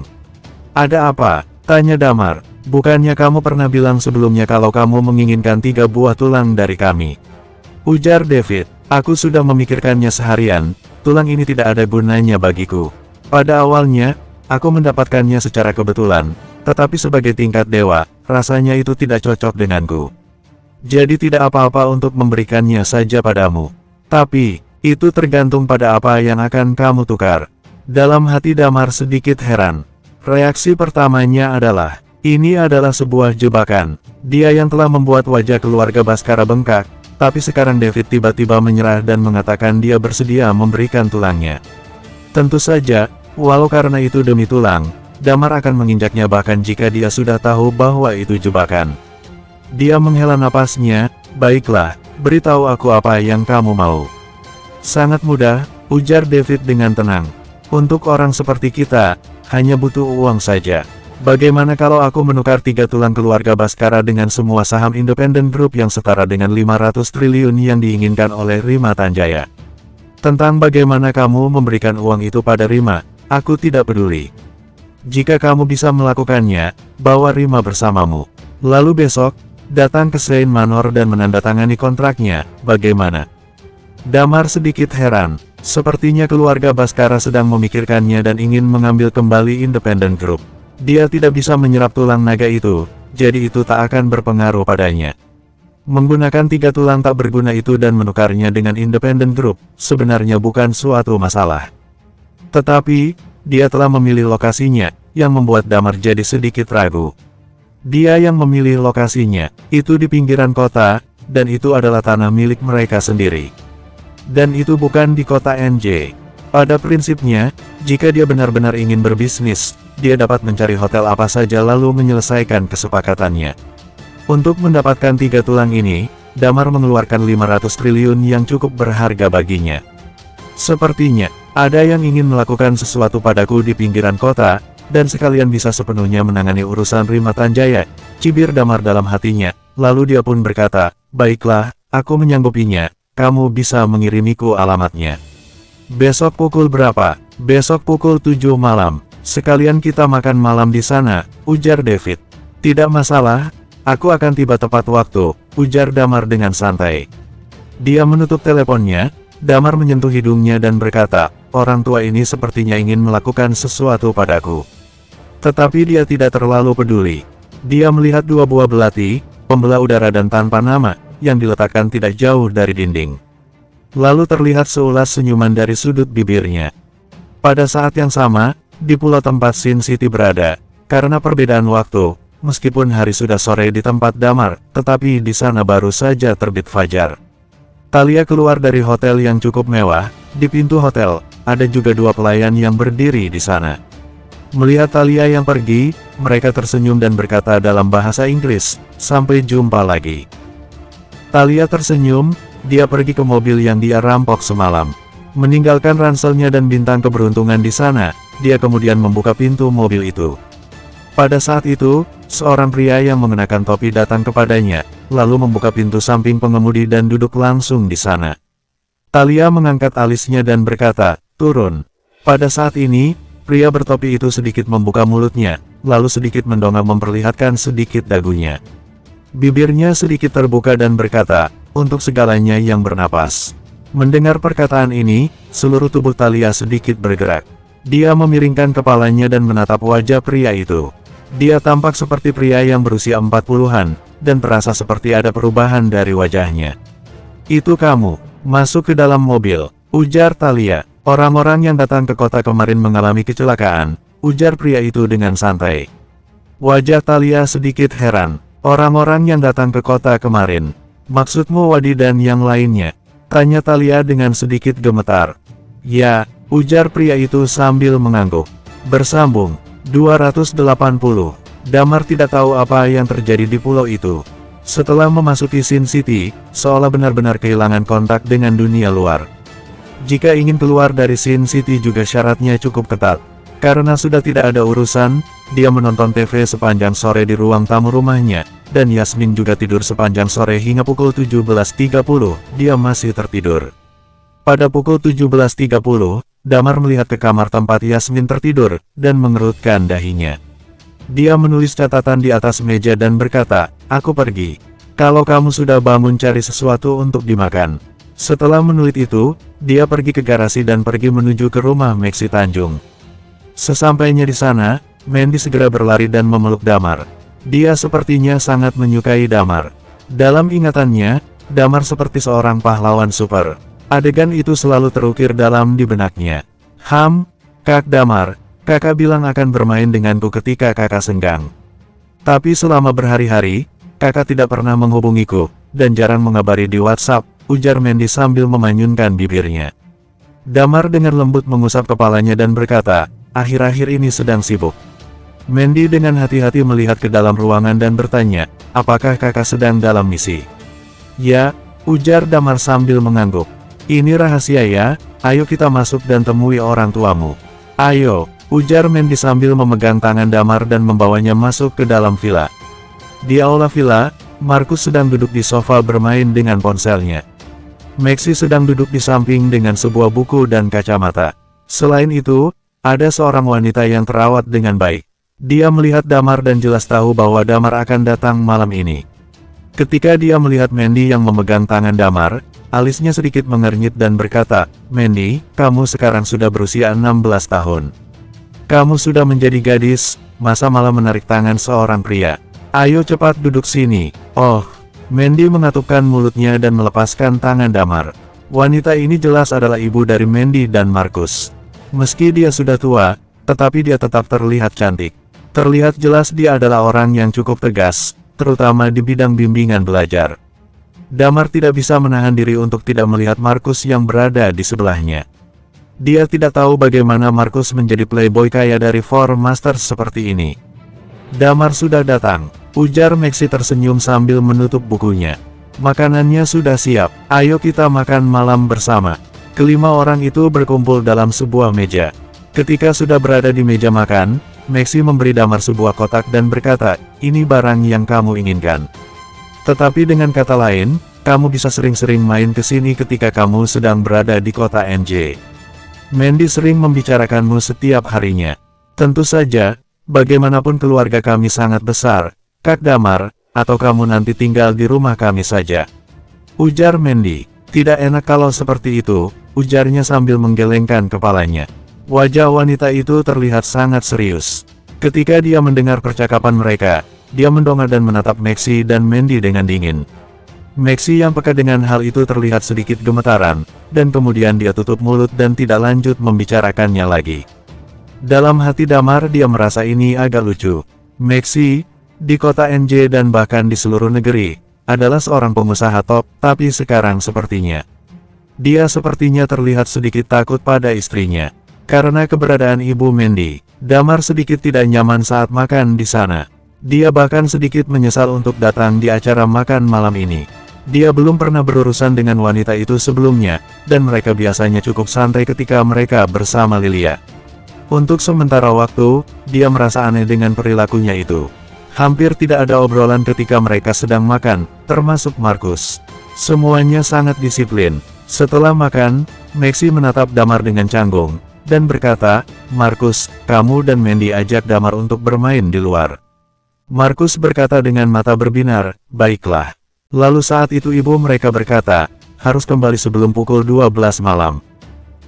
"Ada apa?" tanya Damar. "Bukannya kamu pernah bilang sebelumnya kalau kamu menginginkan 3 buah tulang dari kami?" ujar David. "Aku sudah memikirkannya seharian, tulang ini tidak ada gunanya bagiku. Pada awalnya, aku mendapatkannya secara kebetulan, tetapi sebagai tingkat dewa, rasanya itu tidak cocok denganku. Jadi tidak apa-apa untuk memberikannya saja padamu. Tapi, itu tergantung pada apa yang akan kamu tukar." Dalam hati Damar sedikit heran. Reaksi pertamanya adalah, ini adalah sebuah jebakan. Dia yang telah membuat wajah keluarga Baskara bengkak, tapi sekarang David tiba-tiba menyerah dan mengatakan dia bersedia memberikan tulangnya. Tentu saja, walau karena itu demi tulang, Damar akan menginjaknya bahkan jika dia sudah tahu bahwa itu jebakan. Dia menghela napasnya, "Baiklah, beritahu aku apa yang kamu mau." "Sangat mudah," ujar David dengan tenang. "Untuk orang seperti kita, hanya butuh uang saja. Bagaimana kalau aku menukar 3 tulang keluarga Baskara dengan semua saham Independent Group yang setara dengan 500 triliun yang diinginkan oleh Rima Tanjaya? Tentang bagaimana kamu memberikan uang itu pada Rima, aku tidak peduli. Jika kamu bisa melakukannya, bawa Rima bersamamu. Lalu besok, datang ke Saint Manor dan menandatangani kontraknya, bagaimana?" Damar sedikit heran. Sepertinya keluarga Baskara sedang memikirkannya dan ingin mengambil kembali Independent Group. Dia tidak bisa menyerap tulang naga itu, jadi itu tak akan berpengaruh padanya. Menggunakan 3 tulang tak berguna itu dan menukarnya dengan Independent Group, sebenarnya bukan suatu masalah. Tetapi, dia telah memilih lokasinya, yang membuat Damar jadi sedikit ragu. Dia yang memilih lokasinya, itu di pinggiran kota, dan itu adalah tanah milik mereka sendiri. Dan itu bukan di kota NJ. Pada prinsipnya, jika dia benar-benar ingin berbisnis, dia dapat mencari hotel apa saja lalu menyelesaikan kesepakatannya. Untuk mendapatkan 3 tulang ini, Damar mengeluarkan 500 triliun yang cukup berharga baginya. Sepertinya, ada yang ingin melakukan sesuatu padaku di pinggiran kota, dan sekalian bisa sepenuhnya menangani urusan Rima Tanjaya, cibir Damar dalam hatinya. Lalu dia pun berkata, "Baiklah, aku menyanggupinya. Kamu bisa mengirimiku alamatnya." "Besok pukul berapa?" "Besok pukul 7 malam. Sekalian kita makan malam di sana," ujar David. "Tidak masalah, aku akan tiba tepat waktu," ujar Damar dengan santai. Dia menutup teleponnya. Damar menyentuh hidungnya dan berkata, "Orang tua ini sepertinya ingin melakukan sesuatu padaku." Tetapi dia tidak terlalu peduli. Dia melihat 2 buah belati, pembelah udara dan tanpa nama, yang diletakkan tidak jauh dari dinding. Lalu terlihat seulas senyuman dari sudut bibirnya. Pada saat yang sama, di pulau tempat Sin City berada, karena perbedaan waktu, meskipun hari sudah sore di tempat Damar, tetapi di sana baru saja terbit fajar. Thalia keluar dari hotel yang cukup mewah. Di pintu hotel, ada juga 2 pelayan yang berdiri di sana. Melihat Thalia yang pergi, mereka tersenyum dan berkata dalam bahasa Inggris, "Sampai jumpa lagi." Thalia tersenyum, dia pergi ke mobil yang dia rampok semalam. Meninggalkan ranselnya dan bintang keberuntungan di sana, dia kemudian membuka pintu mobil itu. Pada saat itu, seorang pria yang mengenakan topi datang kepadanya, lalu membuka pintu samping pengemudi dan duduk langsung di sana. Thalia mengangkat alisnya dan berkata, "Turun." Pada saat ini, pria bertopi itu sedikit membuka mulutnya, lalu sedikit mendongak memperlihatkan sedikit dagunya. Bibirnya sedikit terbuka dan berkata, "Untuk segalanya yang bernapas." Mendengar perkataan ini, seluruh tubuh Thalia sedikit bergerak. Dia memiringkan kepalanya dan menatap wajah pria itu. Dia tampak seperti pria yang berusia 40-an, dan terasa seperti ada perubahan dari wajahnya. "Itu kamu, masuk ke dalam mobil," ujar Thalia. "Orang-orang yang datang ke kota kemarin mengalami kecelakaan," ujar pria itu dengan santai. Wajah Thalia sedikit heran. "Orang-orang yang datang ke kota kemarin? Maksudmu Wadi dan yang lainnya?" tanya Thalia dengan sedikit gemetar. "Ya," ujar pria itu sambil mengangguk. Bersambung 280. Damar tidak tahu apa yang terjadi di pulau itu. Setelah memasuki Sin City, seolah benar-benar kehilangan kontak dengan dunia luar. Jika ingin keluar dari Sin City juga syaratnya cukup ketat. Karena sudah tidak ada urusan, dia menonton TV sepanjang sore di ruang tamu rumahnya, dan Yasmin juga tidur sepanjang sore hingga pukul 17.30, dia masih tertidur. Pada pukul 17.30, Damar melihat ke kamar tempat Yasmin tertidur, dan mengerutkan dahinya. Dia menulis catatan di atas meja dan berkata, "Aku pergi. Kalau kamu sudah bangun cari sesuatu untuk dimakan." Setelah menulis itu, dia pergi ke garasi dan pergi menuju ke rumah Maxi Tanjung. Sesampainya di sana, Mandy segera berlari dan memeluk Damar. Dia sepertinya sangat menyukai Damar. Dalam ingatannya, Damar seperti seorang pahlawan super. Adegan itu selalu terukir dalam di benaknya. Kak Damar, kakak bilang akan bermain denganku ketika kakak senggang. Tapi selama berhari-hari, kakak tidak pernah menghubungiku, dan jarang mengabari di WhatsApp, ujar Mandy sambil memanyunkan bibirnya. Damar dengan lembut mengusap kepalanya dan berkata, "Akhir-akhir ini sedang sibuk." Mandy dengan hati-hati melihat ke dalam ruangan dan bertanya, "Apakah kakak sedang dalam misi?" "Ya," ujar Damar sambil mengangguk. "Ini rahasia ya, ayo kita masuk dan temui orang tuamu." "Ayo," ujar Mandy sambil memegang tangan Damar dan membawanya masuk ke dalam villa. Di aula villa, Markus sedang duduk di sofa bermain dengan ponselnya. Maxi sedang duduk di samping dengan sebuah buku dan kacamata. Selain itu, ada seorang wanita yang terawat dengan baik. Dia melihat Damar dan jelas tahu bahwa Damar akan datang malam ini. Ketika dia melihat Mandy yang memegang tangan Damar, alisnya sedikit mengernyit dan berkata, "Mandy, kamu sekarang sudah berusia 16 tahun. Kamu sudah menjadi gadis, masa malah menarik tangan seorang pria? Ayo cepat duduk sini." "Oh." Mandy mengatupkan mulutnya dan melepaskan tangan Damar. Wanita ini jelas adalah ibu dari Mandy dan Markus. Meski dia sudah tua, tetapi dia tetap terlihat cantik. Terlihat jelas dia adalah orang yang cukup tegas, terutama di bidang bimbingan belajar. Damar tidak bisa menahan diri untuk tidak melihat Markus yang berada di sebelahnya. Dia tidak tahu bagaimana Markus menjadi playboy kaya dari Four Masters seperti ini. "Damar sudah datang," ujar Maxi tersenyum sambil menutup bukunya. "Makanannya sudah siap, ayo kita makan malam bersama." Kelima orang itu berkumpul dalam sebuah meja. Ketika sudah berada di meja makan, Maxi memberi Damar sebuah kotak dan berkata, "Ini barang yang kamu inginkan. Tetapi dengan kata lain, kamu bisa sering-sering main ke sini ketika kamu sedang berada di kota NJ. Mandy sering membicarakanmu setiap harinya. Tentu saja, bagaimanapun keluarga kami sangat besar, Kak Damar, atau kamu nanti tinggal di rumah kami saja," ujar Mandy. "Tidak enak kalau seperti itu," ujarnya sambil menggelengkan kepalanya. Wajah wanita itu terlihat sangat serius. Ketika dia mendengar percakapan mereka, dia mendongak dan menatap Maxi dan Mandy dengan dingin. Maxi yang peka dengan hal itu terlihat sedikit gemetaran, dan kemudian dia tutup mulut dan tidak lanjut membicarakannya lagi. Dalam hati Damar dia merasa ini agak lucu. Maxi, di kota NJ dan bahkan di seluruh negeri, adalah seorang pengusaha top, tapi sekarang sepertinya dia terlihat sedikit takut pada istrinya. Karena keberadaan ibu Mandy, Damar sedikit tidak nyaman saat makan di sana. Dia bahkan sedikit menyesal untuk datang di acara makan malam ini. Dia belum pernah berurusan dengan wanita itu sebelumnya, dan mereka biasanya cukup santai ketika mereka bersama Lilia. Untuk sementara waktu, dia merasa aneh dengan perilakunya itu. Hampir tidak ada obrolan ketika mereka sedang makan, termasuk Markus. Semuanya sangat disiplin. Setelah makan, Maxi menatap Damar dengan canggung, dan berkata, "Markus, kamu dan Mandy ajak Damar untuk bermain di luar." Markus berkata dengan mata berbinar, "Baiklah." Lalu saat itu ibu mereka berkata, harus kembali sebelum pukul 12 malam.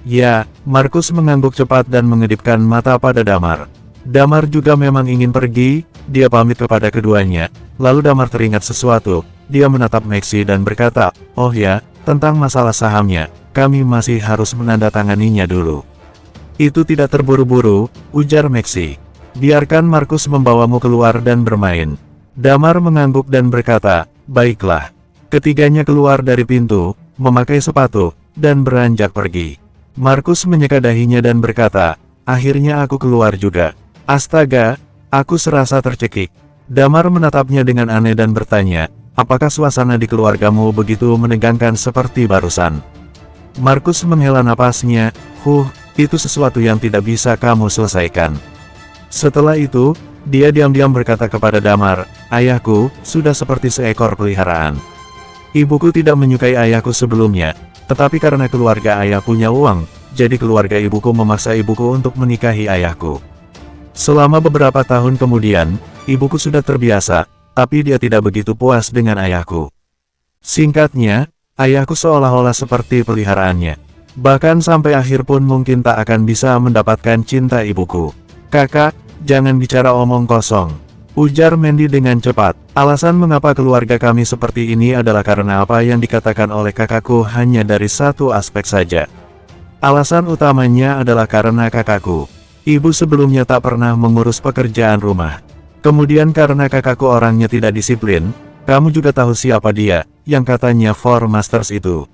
Ya, Markus mengangguk cepat dan mengedipkan mata pada Damar. Damar juga memang ingin pergi, dia pamit kepada keduanya. Lalu Damar teringat sesuatu, dia menatap Maxi dan berkata, "Oh ya, tentang masalah sahamnya, kami masih harus menandatanganinya dulu." "Itu tidak terburu-buru," ujar Maxi. "Biarkan Markus membawamu keluar dan bermain." Damar mengangguk dan berkata, "Baiklah." Ketiganya keluar dari pintu, memakai sepatu, dan beranjak pergi. Markus menyeka dahinya dan berkata, "Akhirnya aku keluar juga. Astaga, aku serasa tercekik." Damar menatapnya dengan aneh dan bertanya, "Apakah suasana di keluargamu begitu menegangkan seperti barusan?" Markus menghela napasnya, itu sesuatu yang tidak bisa kamu selesaikan." Setelah itu, dia diam-diam berkata kepada Damar, "Ayahku, sudah seperti seekor peliharaan. Ibuku tidak menyukai ayahku sebelumnya, tetapi karena keluarga ayah punya uang, jadi keluarga ibuku memaksa ibuku untuk menikahi ayahku. Selama beberapa tahun kemudian, ibuku sudah terbiasa, tapi dia tidak begitu puas dengan ayahku. Singkatnya, ayahku seolah-olah seperti peliharaannya. Bahkan sampai akhir pun mungkin tak akan bisa mendapatkan cinta ibuku." "Kakak, jangan bicara omong kosong," ujar Mandy dengan cepat. "Alasan mengapa keluarga kami seperti ini adalah karena apa yang dikatakan oleh kakakku hanya dari satu aspek saja. Alasan utamanya adalah karena kakakku. Ibu sebelumnya tak pernah mengurus pekerjaan rumah. Kemudian karena kakakku orangnya tidak disiplin, kamu juga tahu siapa dia, yang katanya Four Masters itu.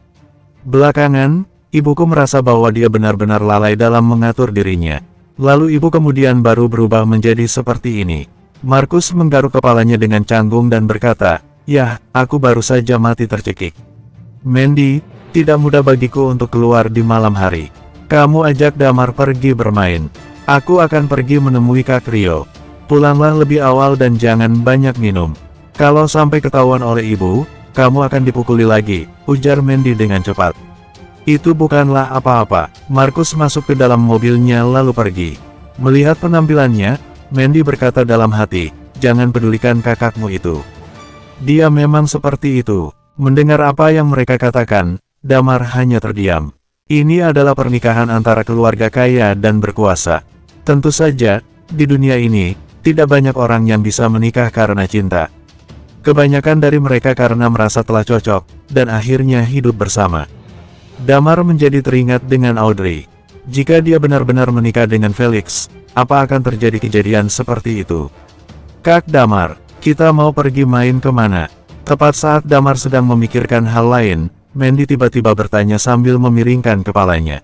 Belakangan, ibuku merasa bahwa dia benar-benar lalai dalam mengatur dirinya. Lalu ibu kemudian baru berubah menjadi seperti ini." Markus menggaruk kepalanya dengan canggung dan berkata, "Yah, aku baru saja mati tercekik. Mandy, tidak mudah bagiku untuk keluar di malam hari. Kamu ajak Damar pergi bermain. Aku akan pergi menemui Kak Rio. Pulanglah lebih awal dan jangan banyak minum. Kalau sampai ketahuan oleh ibu, kamu akan dipukuli lagi," ujar Mandy dengan cepat. Itu bukanlah apa-apa. Markus masuk ke dalam mobilnya lalu pergi. Melihat penampilannya, Mandy berkata dalam hati, "Jangan pedulikan kakakmu itu. Dia memang seperti itu." Mendengar apa yang mereka katakan, Damar hanya terdiam. Ini adalah pernikahan antara keluarga kaya dan berkuasa. Tentu saja, di dunia ini, tidak banyak orang yang bisa menikah karena cinta. Kebanyakan dari mereka karena merasa telah cocok, dan akhirnya hidup bersama. Damar menjadi teringat dengan Audrey. Jika dia benar-benar menikah dengan Felix, apa akan terjadi kejadian seperti itu? "Kak Damar, kita mau pergi main kemana?" Tepat saat Damar sedang memikirkan hal lain, Mandy tiba-tiba bertanya sambil memiringkan kepalanya.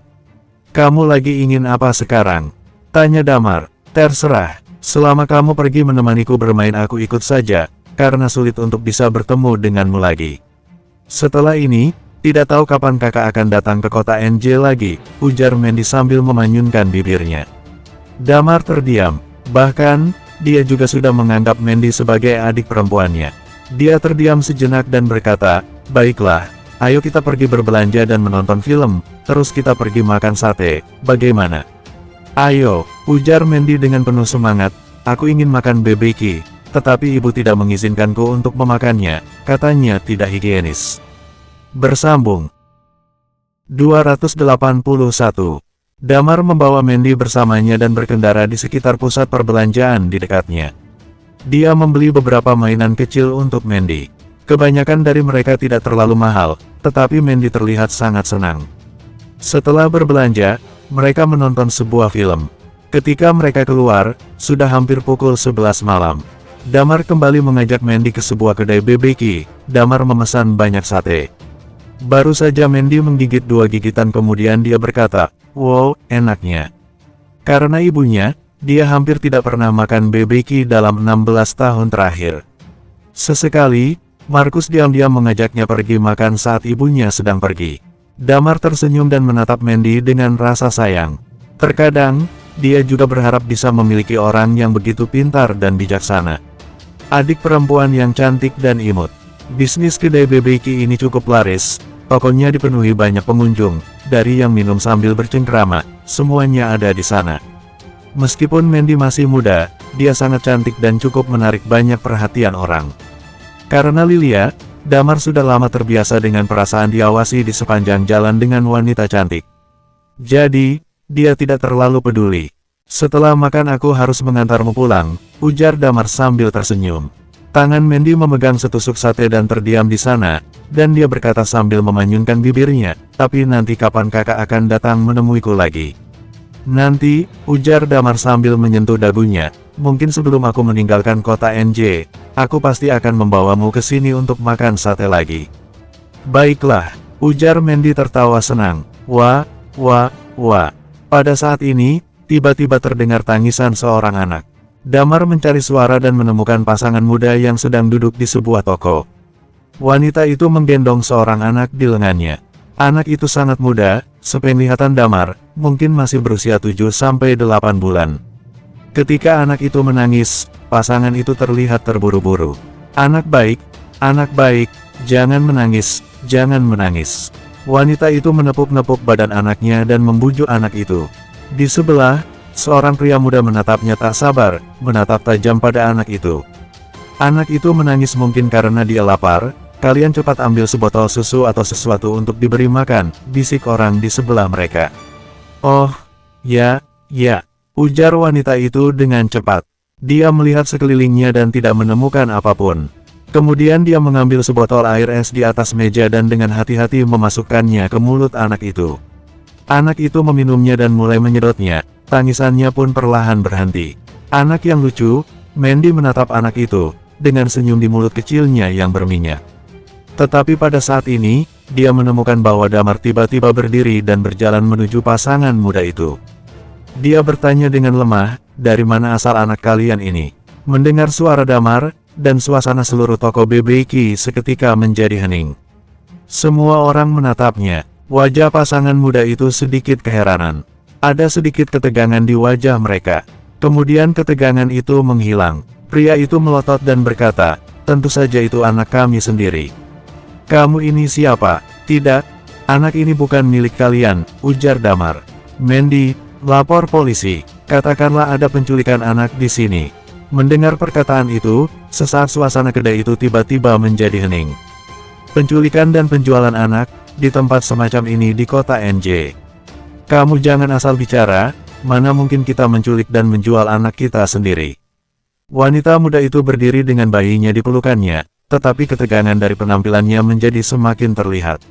"Kamu lagi ingin apa sekarang?" tanya Damar. "Terserah, selama kamu pergi menemaniku bermain aku ikut saja, karena sulit untuk bisa bertemu denganmu lagi. Setelah ini, tidak tahu kapan kakak akan datang ke kota NJ lagi," ujar Mandy sambil memanyunkan bibirnya. Damar terdiam, bahkan, dia juga sudah menganggap Mandy sebagai adik perempuannya. Dia terdiam sejenak dan berkata, "Baiklah, ayo kita pergi berbelanja dan menonton film, terus kita pergi makan sate, bagaimana?" "Ayo," ujar Mandy dengan penuh semangat, "aku ingin makan BBQ, tetapi ibu tidak mengizinkanku untuk memakannya, katanya tidak higienis." Bersambung 281. Damar membawa Mandy bersamanya dan berkendara di sekitar pusat perbelanjaan di dekatnya. Dia membeli beberapa mainan kecil untuk Mandy. Kebanyakan dari mereka tidak terlalu mahal, tetapi Mandy terlihat sangat senang. Setelah berbelanja, mereka menonton sebuah film. Ketika mereka keluar, sudah hampir pukul 11 malam. Damar kembali mengajak Mandy ke sebuah kedai BBQ. Damar memesan banyak sate. Baru saja Mandy menggigit 2 gigitan kemudian dia berkata, "Wow, enaknya." Karena ibunya, dia hampir tidak pernah makan BBQ dalam 16 tahun terakhir. Sesekali, Markus diam-diam mengajaknya pergi makan saat ibunya sedang pergi. Damar tersenyum dan menatap Mandy dengan rasa sayang. Terkadang, dia juga berharap bisa memiliki orang yang begitu pintar dan bijaksana. Adik perempuan yang cantik dan imut. Bisnis kedai BBQ ini cukup laris, tokonya dipenuhi banyak pengunjung, dari yang minum sambil bercengkrama, semuanya ada di sana. Meskipun Mandy masih muda, dia sangat cantik dan cukup menarik banyak perhatian orang. Karena Lilia, Damar sudah lama terbiasa dengan perasaan diawasi di sepanjang jalan dengan wanita cantik. Jadi, dia tidak terlalu peduli. Setelah makan aku harus mengantarmu pulang, ujar Damar sambil tersenyum. Tangan Mandy memegang setusuk sate dan terdiam di sana, dan dia berkata sambil memanyunkan bibirnya, tapi nanti kapan kakak akan datang menemuiku lagi? Nanti, ujar Damar sambil menyentuh dagunya, mungkin sebelum aku meninggalkan kota NJ, aku pasti akan membawamu ke sini untuk makan sate lagi. Baiklah, ujar Mandy tertawa senang. Wah. Pada saat ini, tiba-tiba terdengar tangisan seorang anak. Damar mencari suara dan menemukan pasangan muda yang sedang duduk di sebuah toko. Wanita itu menggendong seorang anak di lengannya. Anak itu sangat muda, sepenglihatan Damar, mungkin masih berusia 7-8 bulan. Ketika anak itu menangis, pasangan itu terlihat terburu-buru. Anak baik, jangan menangis, jangan menangis. Wanita itu menepuk-nepuk badan anaknya dan membujuk anak itu. Di sebelah, seorang pria muda menatapnya tak sabar, menatap tajam pada anak itu. Anak itu menangis mungkin karena dia lapar. Kalian cepat ambil sebotol susu atau sesuatu untuk diberi makan, bisik orang di sebelah mereka. Oh, ya, ujar wanita itu dengan cepat. Dia melihat sekelilingnya dan tidak menemukan apapun. Kemudian dia mengambil sebotol air es di atas meja dan dengan hati-hati memasukkannya ke mulut anak itu. Anak itu meminumnya dan mulai menyedotnya, tangisannya pun perlahan berhenti. Anak yang lucu, Mandy menatap anak itu, dengan senyum di mulut kecilnya yang berminyak. Tetapi pada saat ini, dia menemukan bahwa Damar tiba-tiba berdiri dan berjalan menuju pasangan muda itu. Dia bertanya dengan lemah, dari mana asal anak kalian ini? Mendengar suara Damar, dan suasana seluruh toko BBQ seketika menjadi hening. Semua orang menatapnya, wajah pasangan muda itu sedikit keheranan. Ada sedikit ketegangan di wajah mereka. Kemudian ketegangan itu menghilang. Pria itu melotot dan berkata, tentu saja itu anak kami sendiri. Kamu ini siapa? Tidak, anak ini bukan milik kalian, ujar Damar. Mandy, lapor polisi, katakanlah ada penculikan anak di sini. Mendengar perkataan itu, sesaat suasana kedai itu tiba-tiba menjadi hening. Penculikan dan penjualan anak, di tempat semacam ini di kota NJ. Kamu jangan asal bicara, mana mungkin kita menculik dan menjual anak kita sendiri. Wanita muda itu berdiri dengan bayinya di pelukannya. Tetapi ketegangan dari penampilannya menjadi semakin terlihat.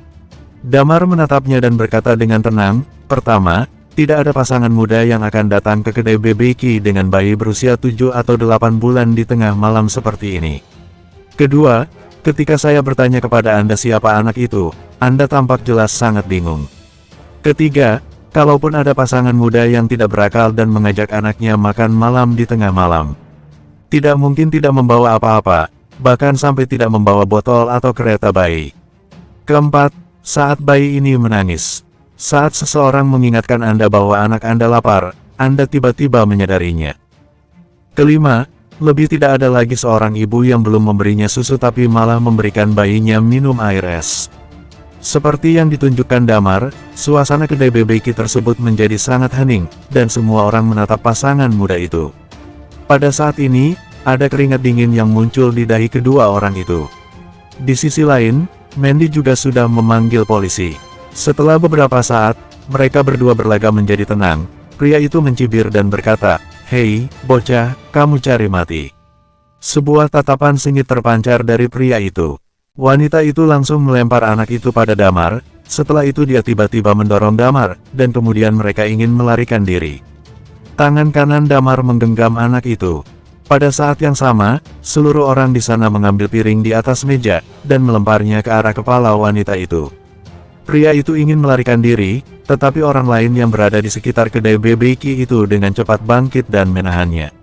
Damar menatapnya dan berkata dengan tenang, pertama, tidak ada pasangan muda yang akan datang ke kedai BBQ dengan bayi berusia 7 atau 8 bulan di tengah malam seperti ini. Kedua, ketika saya bertanya kepada Anda siapa anak itu, Anda tampak jelas sangat bingung. Ketiga, kalaupun ada pasangan muda yang tidak berakal dan mengajak anaknya makan malam di tengah malam, tidak mungkin tidak membawa apa-apa, bahkan sampai tidak membawa botol atau kereta bayi. Keempat, saat bayi ini menangis. Saat seseorang mengingatkan Anda bahwa anak Anda lapar, Anda tiba-tiba menyadarinya. Kelima, lebih tidak ada lagi seorang ibu yang belum memberinya susu tapi malah memberikan bayinya minum air es. Seperti yang ditunjukkan Damar, suasana kedai BBQ tersebut menjadi sangat hening, dan semua orang menatap pasangan muda itu. Pada saat ini, ada keringat dingin yang muncul di dahi kedua orang itu. Di sisi lain, Mandy juga sudah memanggil polisi. Setelah beberapa saat, mereka berdua berlagak menjadi tenang. Pria itu mencibir dan berkata, "Hei, bocah, kamu cari mati." Sebuah tatapan sengit terpancar dari pria itu. Wanita itu langsung melempar anak itu pada Damar. Setelah itu dia tiba-tiba mendorong Damar, dan kemudian mereka ingin melarikan diri. Tangan kanan Damar menggenggam anak itu. Pada saat yang sama, seluruh orang di sana mengambil piring di atas meja, dan melemparnya ke arah kepala wanita itu. Pria itu ingin melarikan diri, tetapi orang lain yang berada di sekitar kedai BBQ itu dengan cepat bangkit dan menahannya.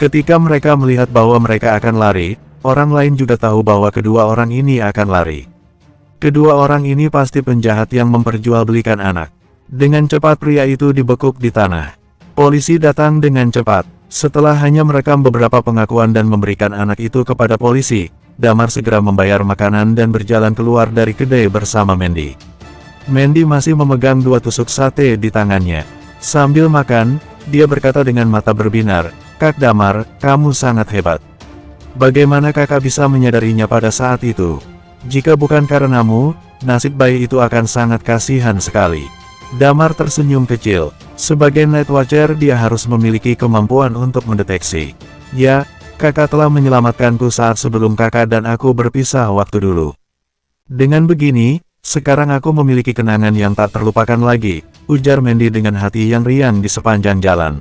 Ketika mereka melihat bahwa mereka akan lari, orang lain juga tahu bahwa kedua orang ini akan lari. Kedua orang ini pasti penjahat yang memperjualbelikan anak. Dengan cepat pria itu dibekuk di tanah. Polisi datang dengan cepat. Setelah hanya merekam beberapa pengakuan dan memberikan anak itu kepada polisi, Damar segera membayar makanan dan berjalan keluar dari kedai bersama Mandy. Mandy masih memegang 2 tusuk sate di tangannya. Sambil makan, dia berkata dengan mata berbinar, "Kak Damar, kamu sangat hebat. Bagaimana kakak bisa menyadarinya pada saat itu?" Jika bukan karenamu, nasib bayi itu akan sangat kasihan sekali. Damar tersenyum kecil. Sebagai Night Watcher dia harus memiliki kemampuan untuk mendeteksi. Ya, kakak telah menyelamatkanku saat sebelum kakak dan aku berpisah waktu dulu. Dengan begini, sekarang aku memiliki kenangan yang tak terlupakan lagi, ujar Mandy dengan hati yang riang di sepanjang jalan.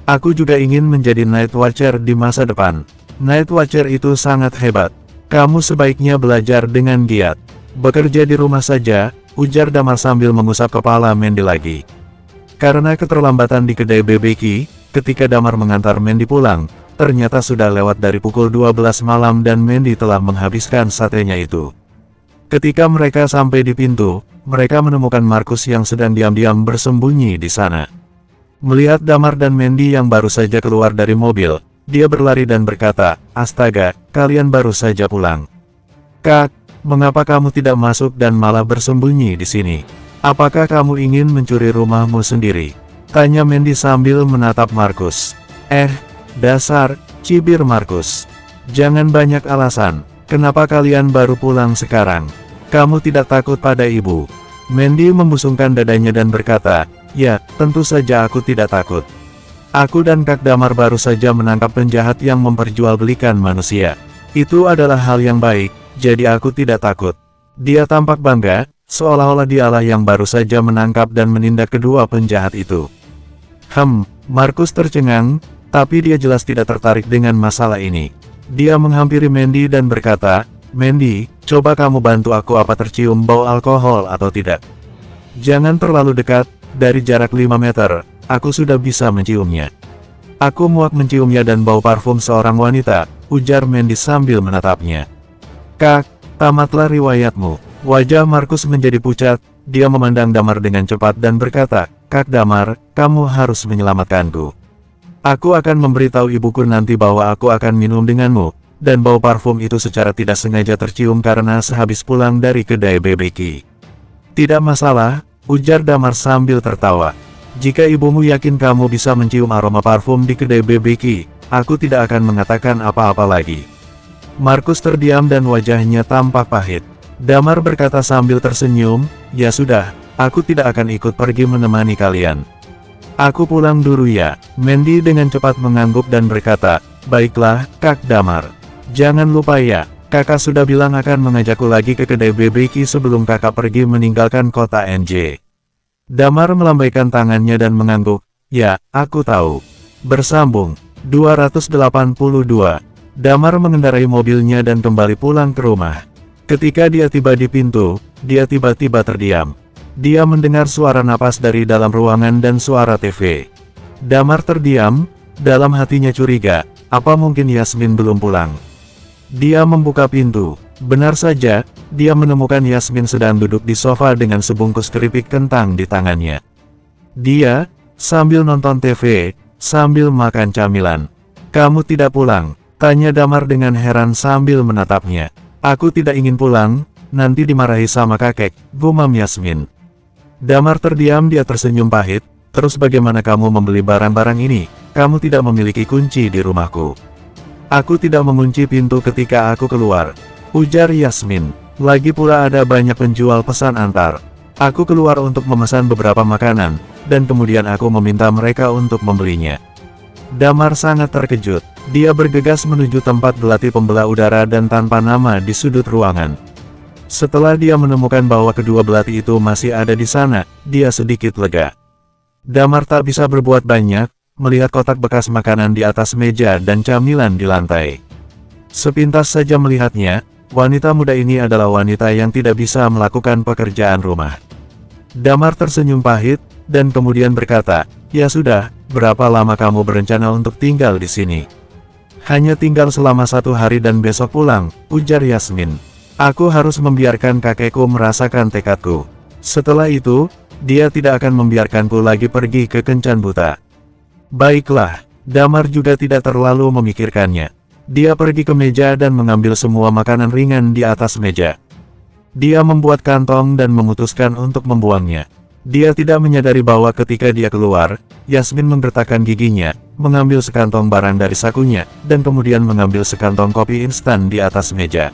Aku juga ingin menjadi Night Watcher di masa depan. Night Watcher itu sangat hebat. Kamu sebaiknya belajar dengan giat. Bekerja di rumah saja, ujar Damar sambil mengusap kepala Mandy lagi. Karena keterlambatan di kedai BBQ, ketika Damar mengantar Mandy pulang, ternyata sudah lewat dari pukul 12 malam dan Mandy telah menghabiskan satenya itu. Ketika mereka sampai di pintu, mereka menemukan Markus yang sedang diam-diam bersembunyi di sana. Melihat Damar dan Mandy yang baru saja keluar dari mobil, dia berlari dan berkata, "Astaga, kalian baru saja pulang. Kak, mengapa kamu tidak masuk dan malah bersembunyi di sini? Apakah kamu ingin mencuri rumahmu sendiri?" tanya Mandy sambil menatap Markus. Dasar, cibir Markus. Jangan banyak alasan, kenapa kalian baru pulang sekarang? Kamu tidak takut pada ibu? Mandy membusungkan dadanya dan berkata, "Ya, tentu saja aku tidak takut. Aku dan Kak Damar baru saja menangkap penjahat yang memperjualbelikan manusia. Itu adalah hal yang baik, jadi aku tidak takut." Dia tampak bangga, seolah-olah dialah yang baru saja menangkap dan menindak kedua penjahat itu. Markus tercengang, tapi dia jelas tidak tertarik dengan masalah ini. Dia menghampiri Mandy dan berkata, "Mandy, coba kamu bantu aku apa tercium bau alkohol atau tidak. Jangan terlalu dekat, dari jarak 5 meter, aku sudah bisa menciumnya." "Aku muak menciumnya dan bau parfum seorang wanita," ujar Mandy sambil menatapnya. "Kak, tamatlah riwayatmu." Wajah Markus menjadi pucat, dia memandang Damar dengan cepat dan berkata, "Kak Damar, kamu harus menyelamatkanku. Aku akan memberitahu ibuku nanti bahwa aku akan minum denganmu, dan bau parfum itu secara tidak sengaja tercium karena sehabis pulang dari kedai BBQ." "Tidak masalah," ujar Damar sambil tertawa. "Jika ibumu yakin kamu bisa mencium aroma parfum di kedai BBQ, aku tidak akan mengatakan apa-apa lagi." Markus terdiam dan wajahnya tampak pahit. Damar berkata sambil tersenyum, "Ya sudah, aku tidak akan ikut pergi menemani kalian. Aku pulang dulu ya." Mandy dengan cepat mengangguk dan berkata, "Baiklah, Kak Damar. Jangan lupa ya, kakak sudah bilang akan mengajakku lagi ke kedai BBQ sebelum kakak pergi meninggalkan kota NJ." Damar melambaikan tangannya dan mengangguk, "Ya, aku tahu." Bersambung 282. Damar mengendarai mobilnya dan kembali pulang ke rumah. Ketika dia tiba di pintu, dia tiba-tiba terdiam. Dia mendengar suara napas dari dalam ruangan dan suara TV. Damar terdiam, dalam hatinya curiga, apa mungkin Yasmin belum pulang? Dia membuka pintu. Benar saja, dia menemukan Yasmin sedang duduk di sofa dengan sebungkus keripik kentang di tangannya. Dia, sambil nonton TV, sambil makan camilan. "Kamu tidak pulang?" tanya Damar dengan heran sambil menatapnya. "Aku tidak ingin pulang, nanti dimarahi sama kakek," gumam Yasmin. Damar terdiam, dia tersenyum pahit. "Terus bagaimana kamu membeli barang-barang ini? Kamu tidak memiliki kunci di rumahku." "Aku tidak mengunci pintu ketika aku keluar," ujar Yasmin. "Lagi pula ada banyak penjual pesan antar. Aku keluar untuk memesan beberapa makanan, dan kemudian aku meminta mereka untuk membelinya." Damar sangat terkejut. Dia bergegas menuju tempat belati pembelah udara dan tanpa nama di sudut ruangan. Setelah dia menemukan bahwa kedua belati itu masih ada di sana, dia sedikit lega. Damar tak bisa berbuat banyak, melihat kotak bekas makanan di atas meja dan camilan di lantai. Sepintas saja melihatnya, wanita muda ini adalah wanita yang tidak bisa melakukan pekerjaan rumah. Damar tersenyum pahit, dan kemudian berkata, "Ya sudah, berapa lama kamu berencana untuk tinggal di sini?" "Hanya tinggal selama 1 hari dan besok pulang," ujar Yasmin. "Aku harus membiarkan kakekku merasakan tekadku. Setelah itu, dia tidak akan membiarkanku lagi pergi ke kencan buta." "Baiklah." Damar juga tidak terlalu memikirkannya. Dia pergi ke meja dan mengambil semua makanan ringan di atas meja. Dia membuat kantong dan memutuskan untuk membuangnya. Dia tidak menyadari bahwa ketika dia keluar, Yasmin menggertakkan giginya, mengambil sekantong barang dari sakunya, dan kemudian mengambil sekantong kopi instan di atas meja.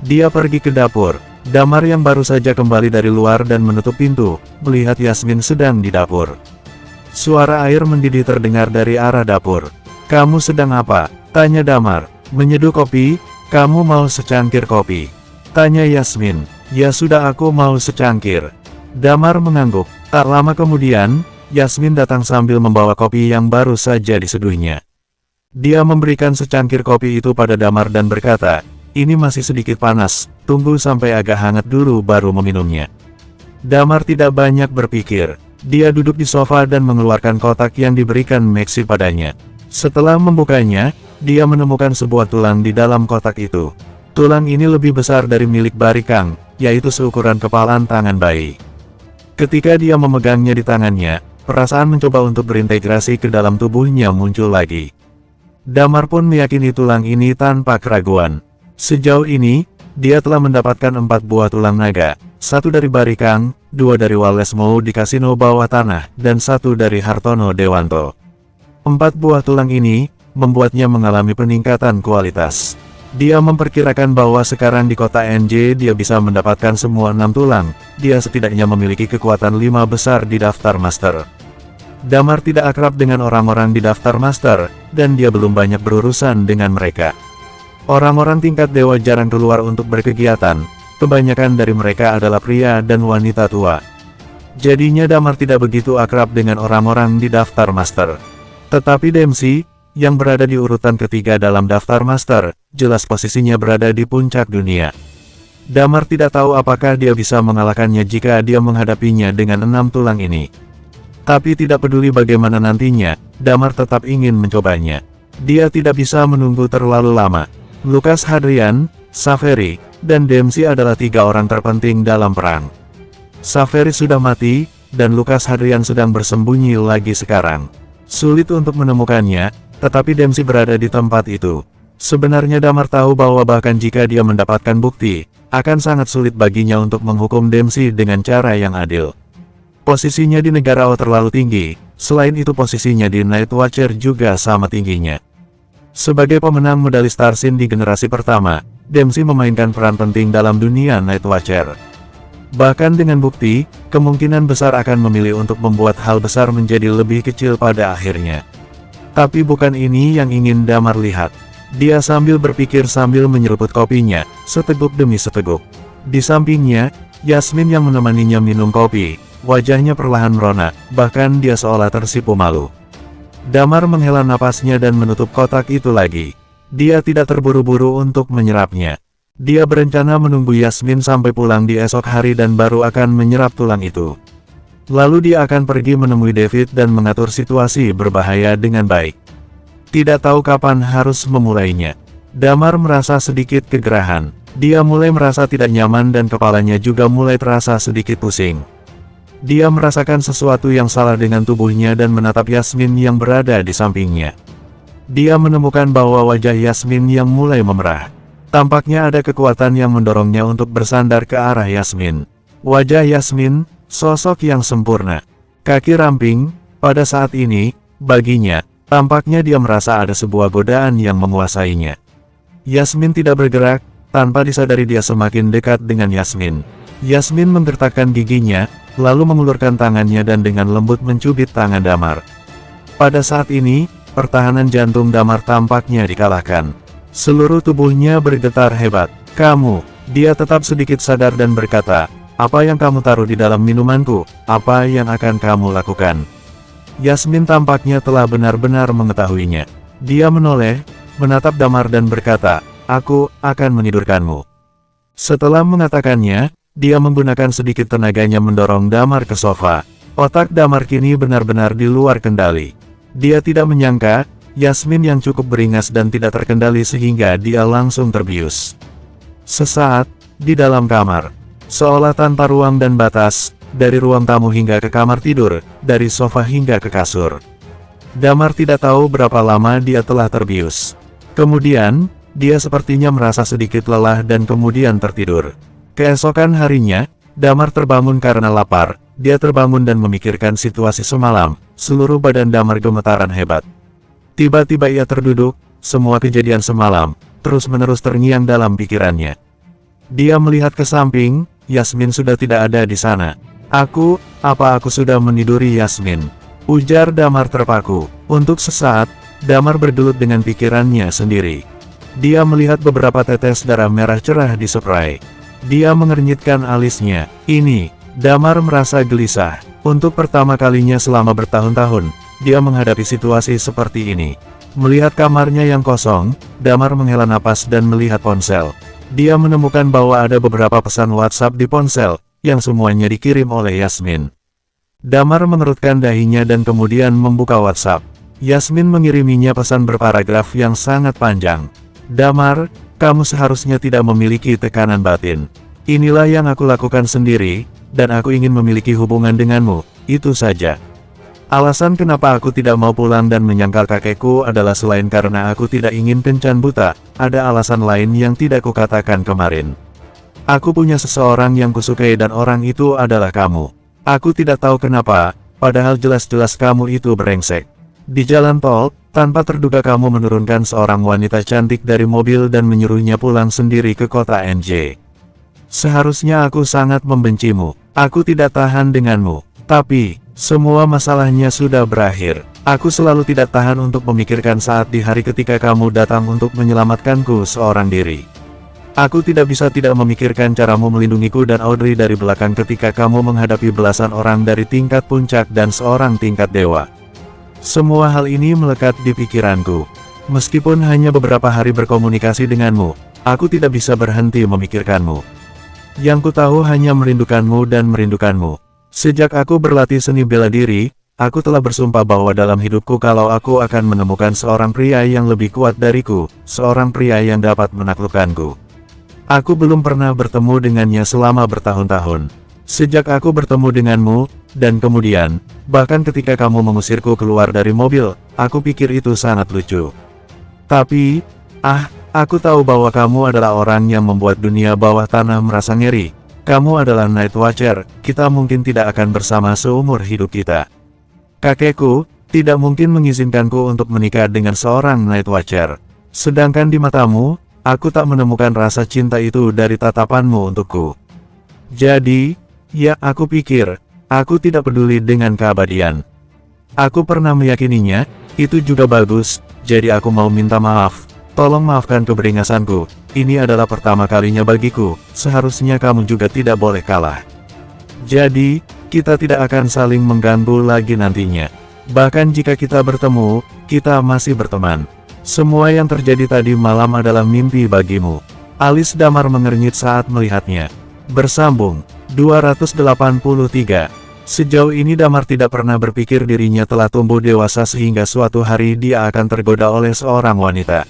Dia pergi ke dapur. Damar yang baru saja kembali dari luar dan menutup pintu, melihat Yasmin sedang di dapur. Suara air mendidih terdengar dari arah dapur. "Kamu sedang apa?" tanya Damar. "Menyeduh kopi, kamu mau secangkir kopi?" tanya Yasmin. "Ya sudah, aku mau secangkir." Damar mengangguk. Tak lama kemudian, Yasmin datang sambil membawa kopi yang baru saja diseduhnya. Dia memberikan secangkir kopi itu pada Damar dan berkata, "Ini masih sedikit panas, tunggu sampai agak hangat dulu baru meminumnya." Damar tidak banyak berpikir. Dia duduk di sofa dan mengeluarkan kotak yang diberikan Maxi padanya. Setelah membukanya, dia menemukan sebuah tulang di dalam kotak itu. Tulang ini lebih besar dari milik Barikang, yaitu seukuran kepalan tangan bayi. Ketika dia memegangnya di tangannya, perasaan mencoba untuk berintegrasi ke dalam tubuhnya muncul lagi. Damar pun meyakini tulang ini tanpa keraguan. Sejauh ini, dia telah mendapatkan 4 buah tulang naga, 1 dari Barikang, 2 dari Walesmo di kasino bawah tanah, dan 1 dari Hartono Dewanto. 4 buah tulang ini membuatnya mengalami peningkatan kualitas. Dia memperkirakan bahwa sekarang di kota NJ dia bisa mendapatkan semua 6 tulang. Dia setidaknya memiliki kekuatan 5 besar di daftar master. Damar tidak akrab dengan orang-orang di daftar master, dan dia belum banyak berurusan dengan mereka. Orang-orang tingkat dewa jarang keluar untuk berkegiatan, kebanyakan dari mereka adalah pria dan wanita tua. Jadinya Damar tidak begitu akrab dengan orang-orang di daftar master. Tetapi Dempsey, yang berada di urutan ketiga dalam daftar master, jelas posisinya berada di puncak dunia. Damar tidak tahu apakah dia bisa mengalahkannya jika dia menghadapinya dengan 6 tulang ini. Tapi tidak peduli bagaimana nantinya, Damar tetap ingin mencobanya. Dia tidak bisa menunggu terlalu lama. Lucas Hadrian, Saveri, dan Dempsey adalah 3 orang terpenting dalam perang. Saveri sudah mati, dan Lucas Hadrian sedang bersembunyi lagi sekarang. Sulit untuk menemukannya, tetapi Dempsey berada di tempat itu. Sebenarnya Damar tahu bahwa bahkan jika dia mendapatkan bukti, akan sangat sulit baginya untuk menghukum Dempsey dengan cara yang adil. Posisinya di negara O terlalu tinggi, selain itu posisinya di Night Watcher juga sama tingginya. Sebagai pemenang medali Starsin di generasi pertama, Dempsey memainkan peran penting dalam dunia Night Watcher. Bahkan dengan bukti, kemungkinan besar akan memilih untuk membuat hal besar menjadi lebih kecil pada akhirnya. Tapi bukan ini yang ingin Damar lihat. Dia sambil berpikir sambil menyeruput kopinya, seteguk demi seteguk. Di sampingnya, Yasmin yang menemaninya minum kopi, wajahnya perlahan merona, bahkan dia seolah tersipu malu. Damar menghela napasnya dan menutup kotak itu lagi. Dia tidak terburu-buru untuk menyerapnya. Dia berencana menunggu Yasmin sampai pulang di esok hari dan baru akan menyerap tulang itu. Lalu dia akan pergi menemui David dan mengatur situasi berbahaya dengan baik. Tidak tahu kapan harus memulainya. Damar merasa sedikit kegerahan. Dia mulai merasa tidak nyaman dan kepalanya juga mulai terasa sedikit pusing. Dia merasakan sesuatu yang salah dengan tubuhnya dan menatap Yasmin yang berada di sampingnya. Dia menemukan bahwa wajah Yasmin yang mulai memerah. Tampaknya ada kekuatan yang mendorongnya untuk bersandar ke arah Yasmin. Wajah Yasmin, sosok yang sempurna. Kaki ramping, pada saat ini, baginya, tampaknya dia merasa ada sebuah godaan yang menguasainya. Yasmin tidak bergerak, tanpa disadari dia semakin dekat dengan Yasmin. Yasmin menggertakkan giginya, lalu mengulurkan tangannya dan dengan lembut mencubit tangan Damar. Pada saat ini, pertahanan jantung Damar tampaknya dikalahkan. Seluruh tubuhnya bergetar hebat. "Kamu," dia tetap sedikit sadar dan berkata, "Apa yang kamu taruh di dalam minumanku? Apa yang akan kamu lakukan?" Yasmin tampaknya telah benar-benar mengetahuinya. Dia menoleh, menatap Damar dan berkata, "Aku akan menidurkanmu." Setelah mengatakannya, dia menggunakan sedikit tenaganya mendorong Damar ke sofa. Otak Damar kini benar-benar di luar kendali. Dia tidak menyangka, Yasmin yang cukup beringas dan tidak terkendali sehingga dia langsung terbius. Sesaat, di dalam kamar, seolah tanpa ruang dan batas, dari ruang tamu hingga ke kamar tidur, dari sofa hingga ke kasur. Damar tidak tahu berapa lama dia telah terbius. Kemudian, dia sepertinya merasa sedikit lelah dan kemudian tertidur. Keesokan harinya, Damar terbangun karena lapar. Dia terbangun dan memikirkan situasi semalam. Seluruh badan Damar gemetaran hebat. Tiba-tiba ia terduduk, semua kejadian semalam, terus-menerus terngiang dalam pikirannya. Dia melihat ke samping, Yasmin sudah tidak ada di sana. Apa aku sudah meniduri Yasmin? Ujar Damar terpaku. Untuk sesaat, Damar bergelut dengan pikirannya sendiri. Dia melihat beberapa tetes darah merah cerah di spray. Dia mengernyitkan alisnya. Ini, Damar merasa gelisah. Untuk pertama kalinya selama bertahun-tahun, dia menghadapi situasi seperti ini. Melihat kamarnya yang kosong, Damar menghela napas dan melihat ponsel. Dia menemukan bahwa ada beberapa pesan WhatsApp di ponsel, yang semuanya dikirim oleh Yasmin. Damar mengerutkan dahinya dan kemudian membuka WhatsApp. Yasmin mengiriminya pesan berparagraf yang sangat panjang. Damar, kamu seharusnya tidak memiliki tekanan batin. Inilah yang aku lakukan sendiri, dan aku ingin memiliki hubungan denganmu, itu saja. Alasan kenapa aku tidak mau pulang dan menyangkal kakekku adalah selain karena aku tidak ingin kencan buta, ada alasan lain yang tidak kukatakan kemarin. Aku punya seseorang yang kusukai dan orang itu adalah kamu. Aku tidak tahu kenapa, padahal jelas-jelas kamu itu brengsek. Di jalan tol, tanpa terduga kamu menurunkan seorang wanita cantik dari mobil dan menyuruhnya pulang sendiri ke kota NJ. Seharusnya aku sangat membencimu. Aku tidak tahan denganmu. Tapi, semua masalahnya sudah berakhir. Aku selalu tidak tahan untuk memikirkan saat di hari ketika kamu datang untuk menyelamatkanku seorang diri. Aku tidak bisa tidak memikirkan caramu melindungiku dan Audrey dari belakang ketika kamu menghadapi belasan orang dari tingkat puncak dan seorang tingkat dewa. Semua hal ini melekat di pikiranku. Meskipun hanya beberapa hari berkomunikasi denganmu, aku tidak bisa berhenti memikirkanmu. Yang ku tahu hanya merindukanmu dan merindukanmu. Sejak aku berlatih seni bela diri, aku telah bersumpah bahwa dalam hidupku kalau aku akan menemukan seorang pria yang lebih kuat dariku, seorang pria yang dapat menaklukkanku. Aku belum pernah bertemu dengannya selama bertahun-tahun. Sejak aku bertemu denganmu, dan kemudian, bahkan ketika kamu mengusirku keluar dari mobil, aku pikir itu sangat lucu. Tapi, aku tahu bahwa kamu adalah orang yang membuat dunia bawah tanah merasa ngeri. Kamu adalah Night Watcher, kita mungkin tidak akan bersama seumur hidup kita. Kakekku, tidak mungkin mengizinkanku untuk menikah dengan seorang Night Watcher. Sedangkan di matamu, aku tak menemukan rasa cinta itu dari tatapanmu untukku. Jadi, ya aku pikir, aku tidak peduli dengan keabadian. Aku pernah meyakininya, itu juga bagus, jadi aku mau minta maaf. Tolong maafkan keberingasanku, ini adalah pertama kalinya bagiku, seharusnya kamu juga tidak boleh kalah. Jadi, kita tidak akan saling mengganggu lagi nantinya. Bahkan jika kita bertemu, kita masih berteman. Semua yang terjadi tadi malam adalah mimpi bagimu. Alis Damar mengernyit saat melihatnya. Bersambung, 283. Sejauh ini Damar tidak pernah berpikir dirinya telah tumbuh dewasa sehingga suatu hari dia akan tergoda oleh seorang wanita.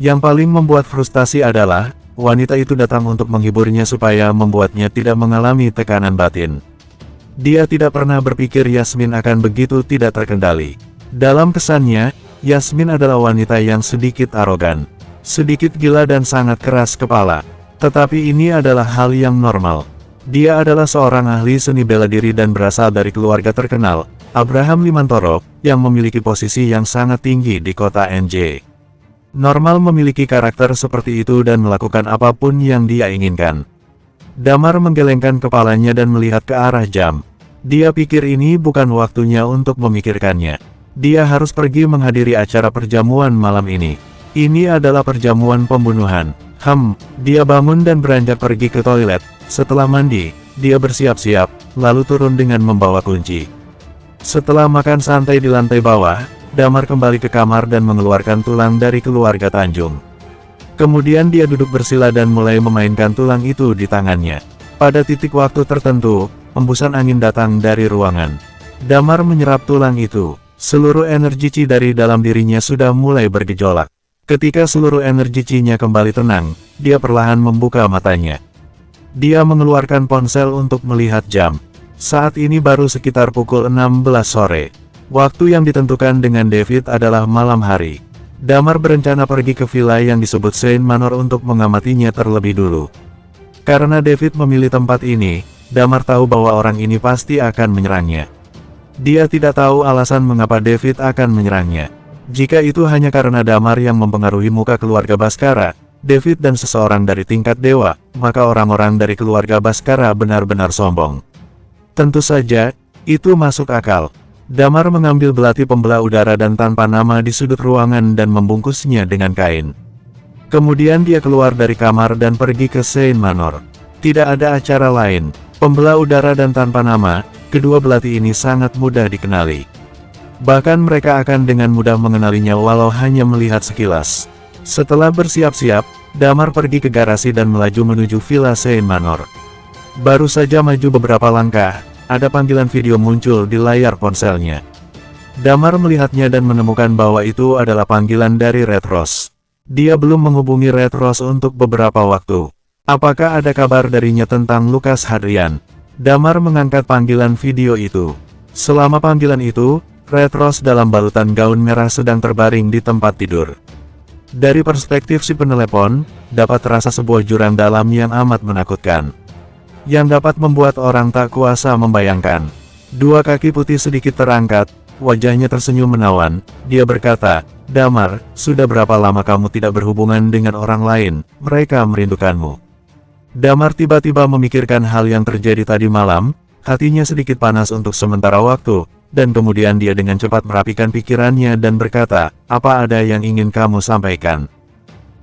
Yang paling membuat frustasi adalah, wanita itu datang untuk menghiburnya supaya membuatnya tidak mengalami tekanan batin. Dia tidak pernah berpikir Yasmin akan begitu tidak terkendali. Dalam kesannya, Yasmin adalah wanita yang sedikit arogan, sedikit gila dan sangat keras kepala. Tetapi ini adalah hal yang normal. Dia adalah seorang ahli seni bela diri dan berasal dari keluarga terkenal, Abraham Limantoro, yang memiliki posisi yang sangat tinggi di kota NJ. Normal memiliki karakter seperti itu dan melakukan apapun yang dia inginkan. Damar menggelengkan kepalanya dan melihat ke arah jam. Dia pikir ini bukan waktunya untuk memikirkannya. Dia harus pergi menghadiri acara perjamuan malam ini. Ini adalah perjamuan pembunuhan. Dia bangun dan beranjak pergi ke toilet. Setelah mandi, dia bersiap-siap, lalu turun dengan membawa kunci. Setelah makan santai di lantai bawah, Damar kembali ke kamar dan mengeluarkan tulang dari keluarga Tanjung. Kemudian dia duduk bersila dan mulai memainkan tulang itu di tangannya. Pada titik waktu tertentu, embusan angin datang dari ruangan. Damar menyerap tulang itu. Seluruh energi Chi dari dalam dirinya sudah mulai bergejolak. Ketika seluruh energi Chi-nya kembali tenang, dia perlahan membuka matanya. Dia mengeluarkan ponsel untuk melihat jam. Saat ini baru sekitar pukul 16 sore. Waktu yang ditentukan dengan David adalah malam hari. Damar berencana pergi ke villa yang disebut Saint Manor untuk mengamatinya terlebih dulu. Karena David memilih tempat ini, Damar tahu bahwa orang ini pasti akan menyerangnya. Dia tidak tahu alasan mengapa David akan menyerangnya. Jika itu hanya karena Damar yang mempengaruhi muka keluarga Baskara, David dan seseorang dari tingkat dewa, maka orang-orang dari keluarga Baskara benar-benar sombong. Tentu saja, itu masuk akal. Damar mengambil belati pembelah udara dan tanpa nama di sudut ruangan dan membungkusnya dengan kain. Kemudian dia keluar dari kamar dan pergi ke Saint Manor. Tidak ada acara lain, pembelah udara dan tanpa nama, kedua belati ini sangat mudah dikenali. Bahkan mereka akan dengan mudah mengenalinya walau hanya melihat sekilas. Setelah bersiap-siap, Damar pergi ke garasi dan melaju menuju Villa Saint Manor. Baru saja maju beberapa langkah, ada panggilan video muncul di layar ponselnya. Damar melihatnya dan menemukan bahwa itu adalah panggilan dari Red Rose. Dia belum menghubungi Red Rose untuk beberapa waktu. Apakah ada kabar darinya tentang Lucas Hadrian? Damar mengangkat panggilan video itu. Selama panggilan itu, Red Rose dalam balutan gaun merah sedang terbaring di tempat tidur. Dari perspektif si penelepon, dapat terasa sebuah jurang dalam yang amat menakutkan. Yang dapat membuat orang tak kuasa membayangkan. Dua kaki putih sedikit terangkat, wajahnya tersenyum menawan. Dia berkata, "Damar, sudah berapa lama kamu tidak berhubungan dengan orang lain? Mereka merindukanmu." Damar tiba-tiba memikirkan hal yang terjadi tadi malam, hatinya sedikit panas untuk sementara waktu. Dan kemudian dia dengan cepat merapikan pikirannya dan berkata, "Apa ada yang ingin kamu sampaikan?"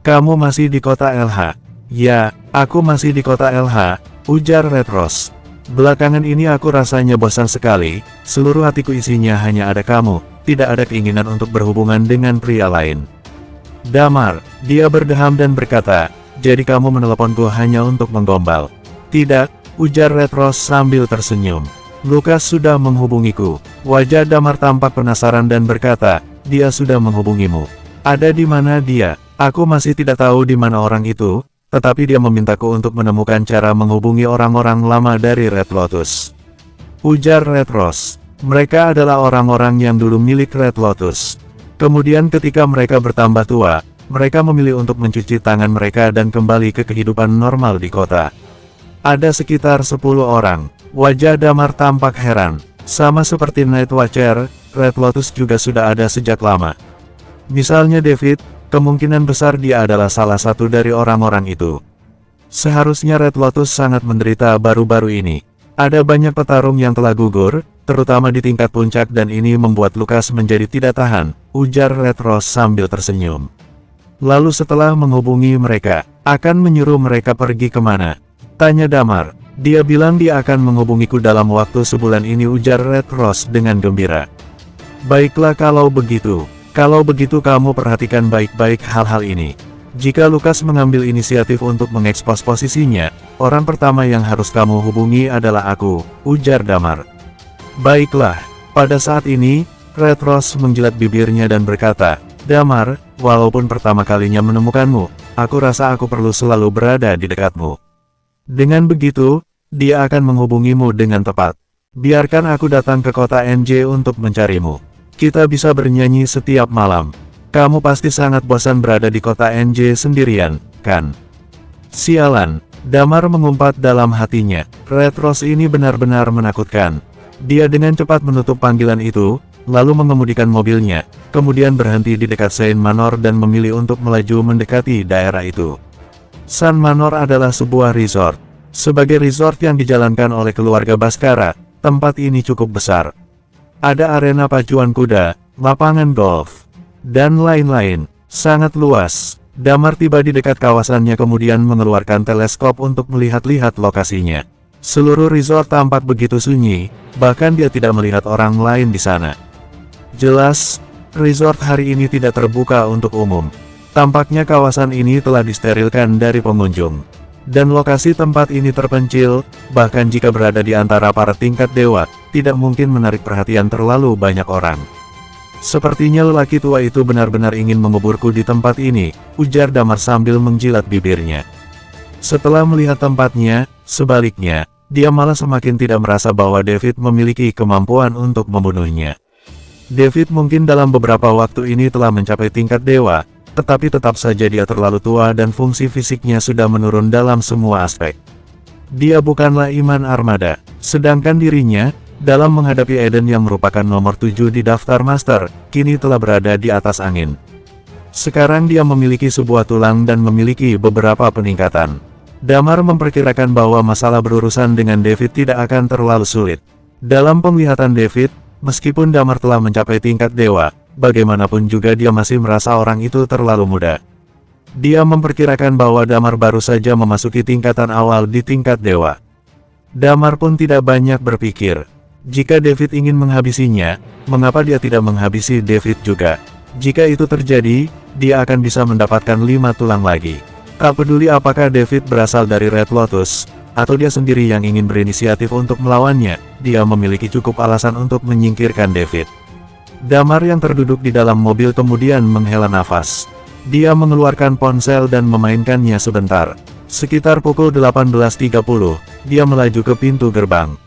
"Kamu masih di kota LH?" "Ya, aku masih di kota LH," ujar Red Rose. "Belakangan ini aku rasanya bosan sekali, seluruh hatiku isinya hanya ada kamu, tidak ada keinginan untuk berhubungan dengan pria lain." "Damar," dia berdeham dan berkata, "jadi kamu meneleponku hanya untuk menggombal?" "Tidak," ujar Red Rose sambil tersenyum. "Lucas sudah menghubungiku." Wajah Damar tampak penasaran dan berkata, "Dia sudah menghubungimu? Ada di mana dia?" "Aku masih tidak tahu di mana orang itu, tetapi dia memintaku untuk menemukan cara menghubungi orang-orang lama dari Red Lotus," ujar Red Rose. "Mereka adalah orang-orang yang dulu milik Red Lotus. Kemudian ketika mereka bertambah tua, mereka memilih untuk mencuci tangan mereka dan kembali ke kehidupan normal di kota. Ada sekitar 10 orang. Wajah Damar tampak heran. Sama seperti Night Watcher, Red Lotus juga sudah ada sejak lama. Misalnya David, kemungkinan besar dia adalah salah satu dari orang-orang itu. Seharusnya Red Lotus sangat menderita baru-baru ini. Ada banyak petarung yang telah gugur, terutama di tingkat puncak dan ini membuat Lucas menjadi tidak tahan, ujar Red Rose sambil tersenyum. Lalu setelah menghubungi mereka, akan menyuruh mereka pergi kemana? Tanya Damar. Dia bilang dia akan menghubungiku dalam waktu sebulan ini, ujar Red Rose dengan gembira. Baiklah kalau begitu kamu perhatikan baik-baik hal-hal ini. Jika Lucas mengambil inisiatif untuk mengekspos posisinya, orang pertama yang harus kamu hubungi adalah aku, ujar Damar. Baiklah, pada saat ini, Red Rose menjilat bibirnya dan berkata, "Damar, walaupun pertama kalinya menemukanmu, aku rasa aku perlu selalu berada di dekatmu. Dengan begitu, dia akan menghubungimu dengan tepat. Biarkan aku datang ke kota NJ untuk mencarimu. Kita bisa bernyanyi setiap malam. Kamu pasti sangat bosan berada di kota NJ sendirian, kan?" Sialan, Damar mengumpat dalam hatinya. Red Rose ini benar-benar menakutkan. Dia dengan cepat menutup panggilan itu, lalu mengemudikan mobilnya, kemudian berhenti di dekat Saint Manor dan memilih untuk melaju mendekati daerah itu. Saint Manor adalah sebuah resort. Sebagai resort yang dijalankan oleh keluarga Baskara, tempat ini cukup besar. Ada arena pacuan kuda, lapangan golf, dan lain-lain. Sangat luas. Damar tiba di dekat kawasannya kemudian mengeluarkan teleskop untuk melihat-lihat lokasinya. Seluruh resort tampak begitu sunyi, bahkan dia tidak melihat orang lain di sana. Jelas, resort hari ini tidak terbuka untuk umum. Tampaknya kawasan ini telah disterilkan dari pengunjung. Dan lokasi tempat ini terpencil, bahkan jika berada di antara para tingkat dewa, tidak mungkin menarik perhatian terlalu banyak orang. Sepertinya lelaki tua itu benar-benar ingin menguburku di tempat ini, ujar Damar sambil menjilat bibirnya. Setelah melihat tempatnya, sebaliknya, dia malah semakin tidak merasa bahwa David memiliki kemampuan untuk membunuhnya. David mungkin dalam beberapa waktu ini telah mencapai tingkat dewa, tetapi tetap saja dia terlalu tua dan fungsi fisiknya sudah menurun dalam semua aspek. Dia bukanlah Iman Armada, sedangkan dirinya, dalam menghadapi Eden yang merupakan nomor 7 di daftar Master, kini telah berada di atas angin. Sekarang dia memiliki sebuah tulang dan memiliki beberapa peningkatan. Damar memperkirakan bahwa masalah berurusan dengan David tidak akan terlalu sulit. Dalam penglihatan David, meskipun Damar telah mencapai tingkat dewa, bagaimanapun juga dia masih merasa orang itu terlalu muda. Dia memperkirakan bahwa Damar baru saja memasuki tingkatan awal di tingkat dewa. Damar pun tidak banyak berpikir. Jika David ingin menghabisinya, mengapa dia tidak menghabisi David juga? Jika itu terjadi, dia akan bisa mendapatkan 5 tulang lagi. Tak peduli apakah David berasal dari Red Lotus, atau dia sendiri yang ingin berinisiatif untuk melawannya, dia memiliki cukup alasan untuk menyingkirkan David. Damar yang terduduk di dalam mobil kemudian menghela nafas. Dia mengeluarkan ponsel dan memainkannya sebentar. Sekitar pukul 18.30, dia melaju ke pintu gerbang.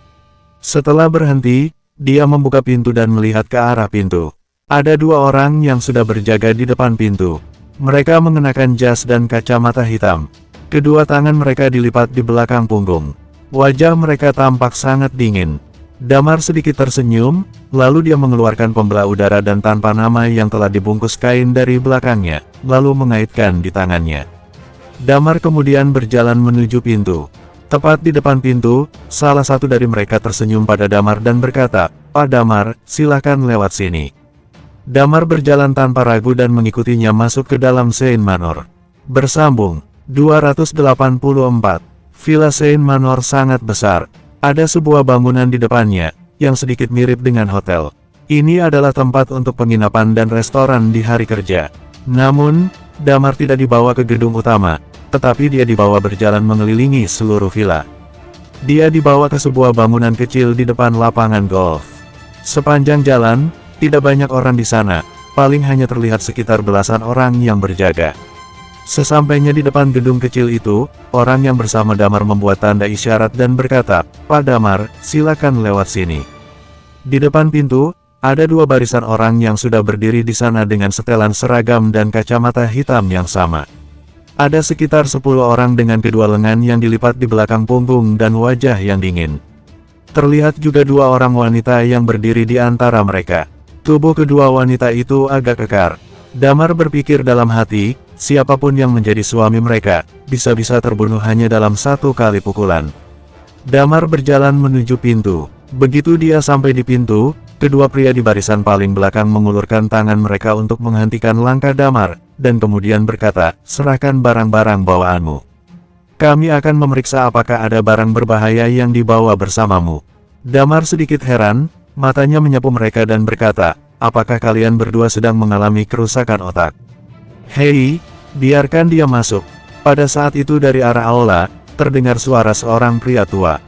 Setelah berhenti, dia membuka pintu dan melihat ke arah pintu. Ada 2 orang yang sudah berjaga di depan pintu. Mereka mengenakan jas dan kacamata hitam. Kedua tangan mereka dilipat di belakang punggung. Wajah mereka tampak sangat dingin. Damar sedikit tersenyum, lalu dia mengeluarkan pembelah udara dan tanpa nama yang telah dibungkus kain dari belakangnya, lalu mengaitkan di tangannya. Damar kemudian berjalan menuju pintu. Tepat di depan pintu, salah satu dari mereka tersenyum pada Damar dan berkata, "Pak Damar, silakan lewat sini." Damar berjalan tanpa ragu dan mengikutinya masuk ke dalam Saint Manor. Bersambung, 284. Villa Saint Manor sangat besar. Ada sebuah bangunan di depannya, yang sedikit mirip dengan hotel. Ini adalah tempat untuk penginapan dan restoran di hari kerja. Namun, Damar tidak dibawa ke gedung utama, tetapi dia dibawa berjalan mengelilingi seluruh villa. Dia dibawa ke sebuah bangunan kecil di depan lapangan golf. Sepanjang jalan, tidak banyak orang di sana, paling hanya terlihat sekitar belasan orang yang berjaga. Sesampainya di depan gedung kecil itu, orang yang bersama Damar membuat tanda isyarat dan berkata, "Pak Damar, silakan lewat sini." Di depan pintu, ada 2 barisan orang yang sudah berdiri di sana dengan setelan seragam dan kacamata hitam yang sama. Ada sekitar 10 orang dengan kedua lengan yang dilipat di belakang punggung dan wajah yang dingin. Terlihat juga 2 orang wanita yang berdiri di antara mereka. Tubuh kedua wanita itu agak kekar. Damar berpikir dalam hati, siapapun yang menjadi suami mereka, bisa-bisa terbunuh hanya dalam 1 kali pukulan. Damar berjalan menuju pintu. Begitu dia sampai di pintu, kedua pria di barisan paling belakang mengulurkan tangan mereka untuk menghentikan langkah Damar, dan kemudian berkata, "Serahkan barang-barang bawaanmu. Kami akan memeriksa apakah ada barang berbahaya yang dibawa bersamamu." Damar sedikit heran, matanya menyapu mereka dan berkata, "Apakah kalian berdua sedang mengalami kerusakan otak? Hei, biarkan dia masuk." Pada saat itu dari arah aula, terdengar suara seorang pria tua.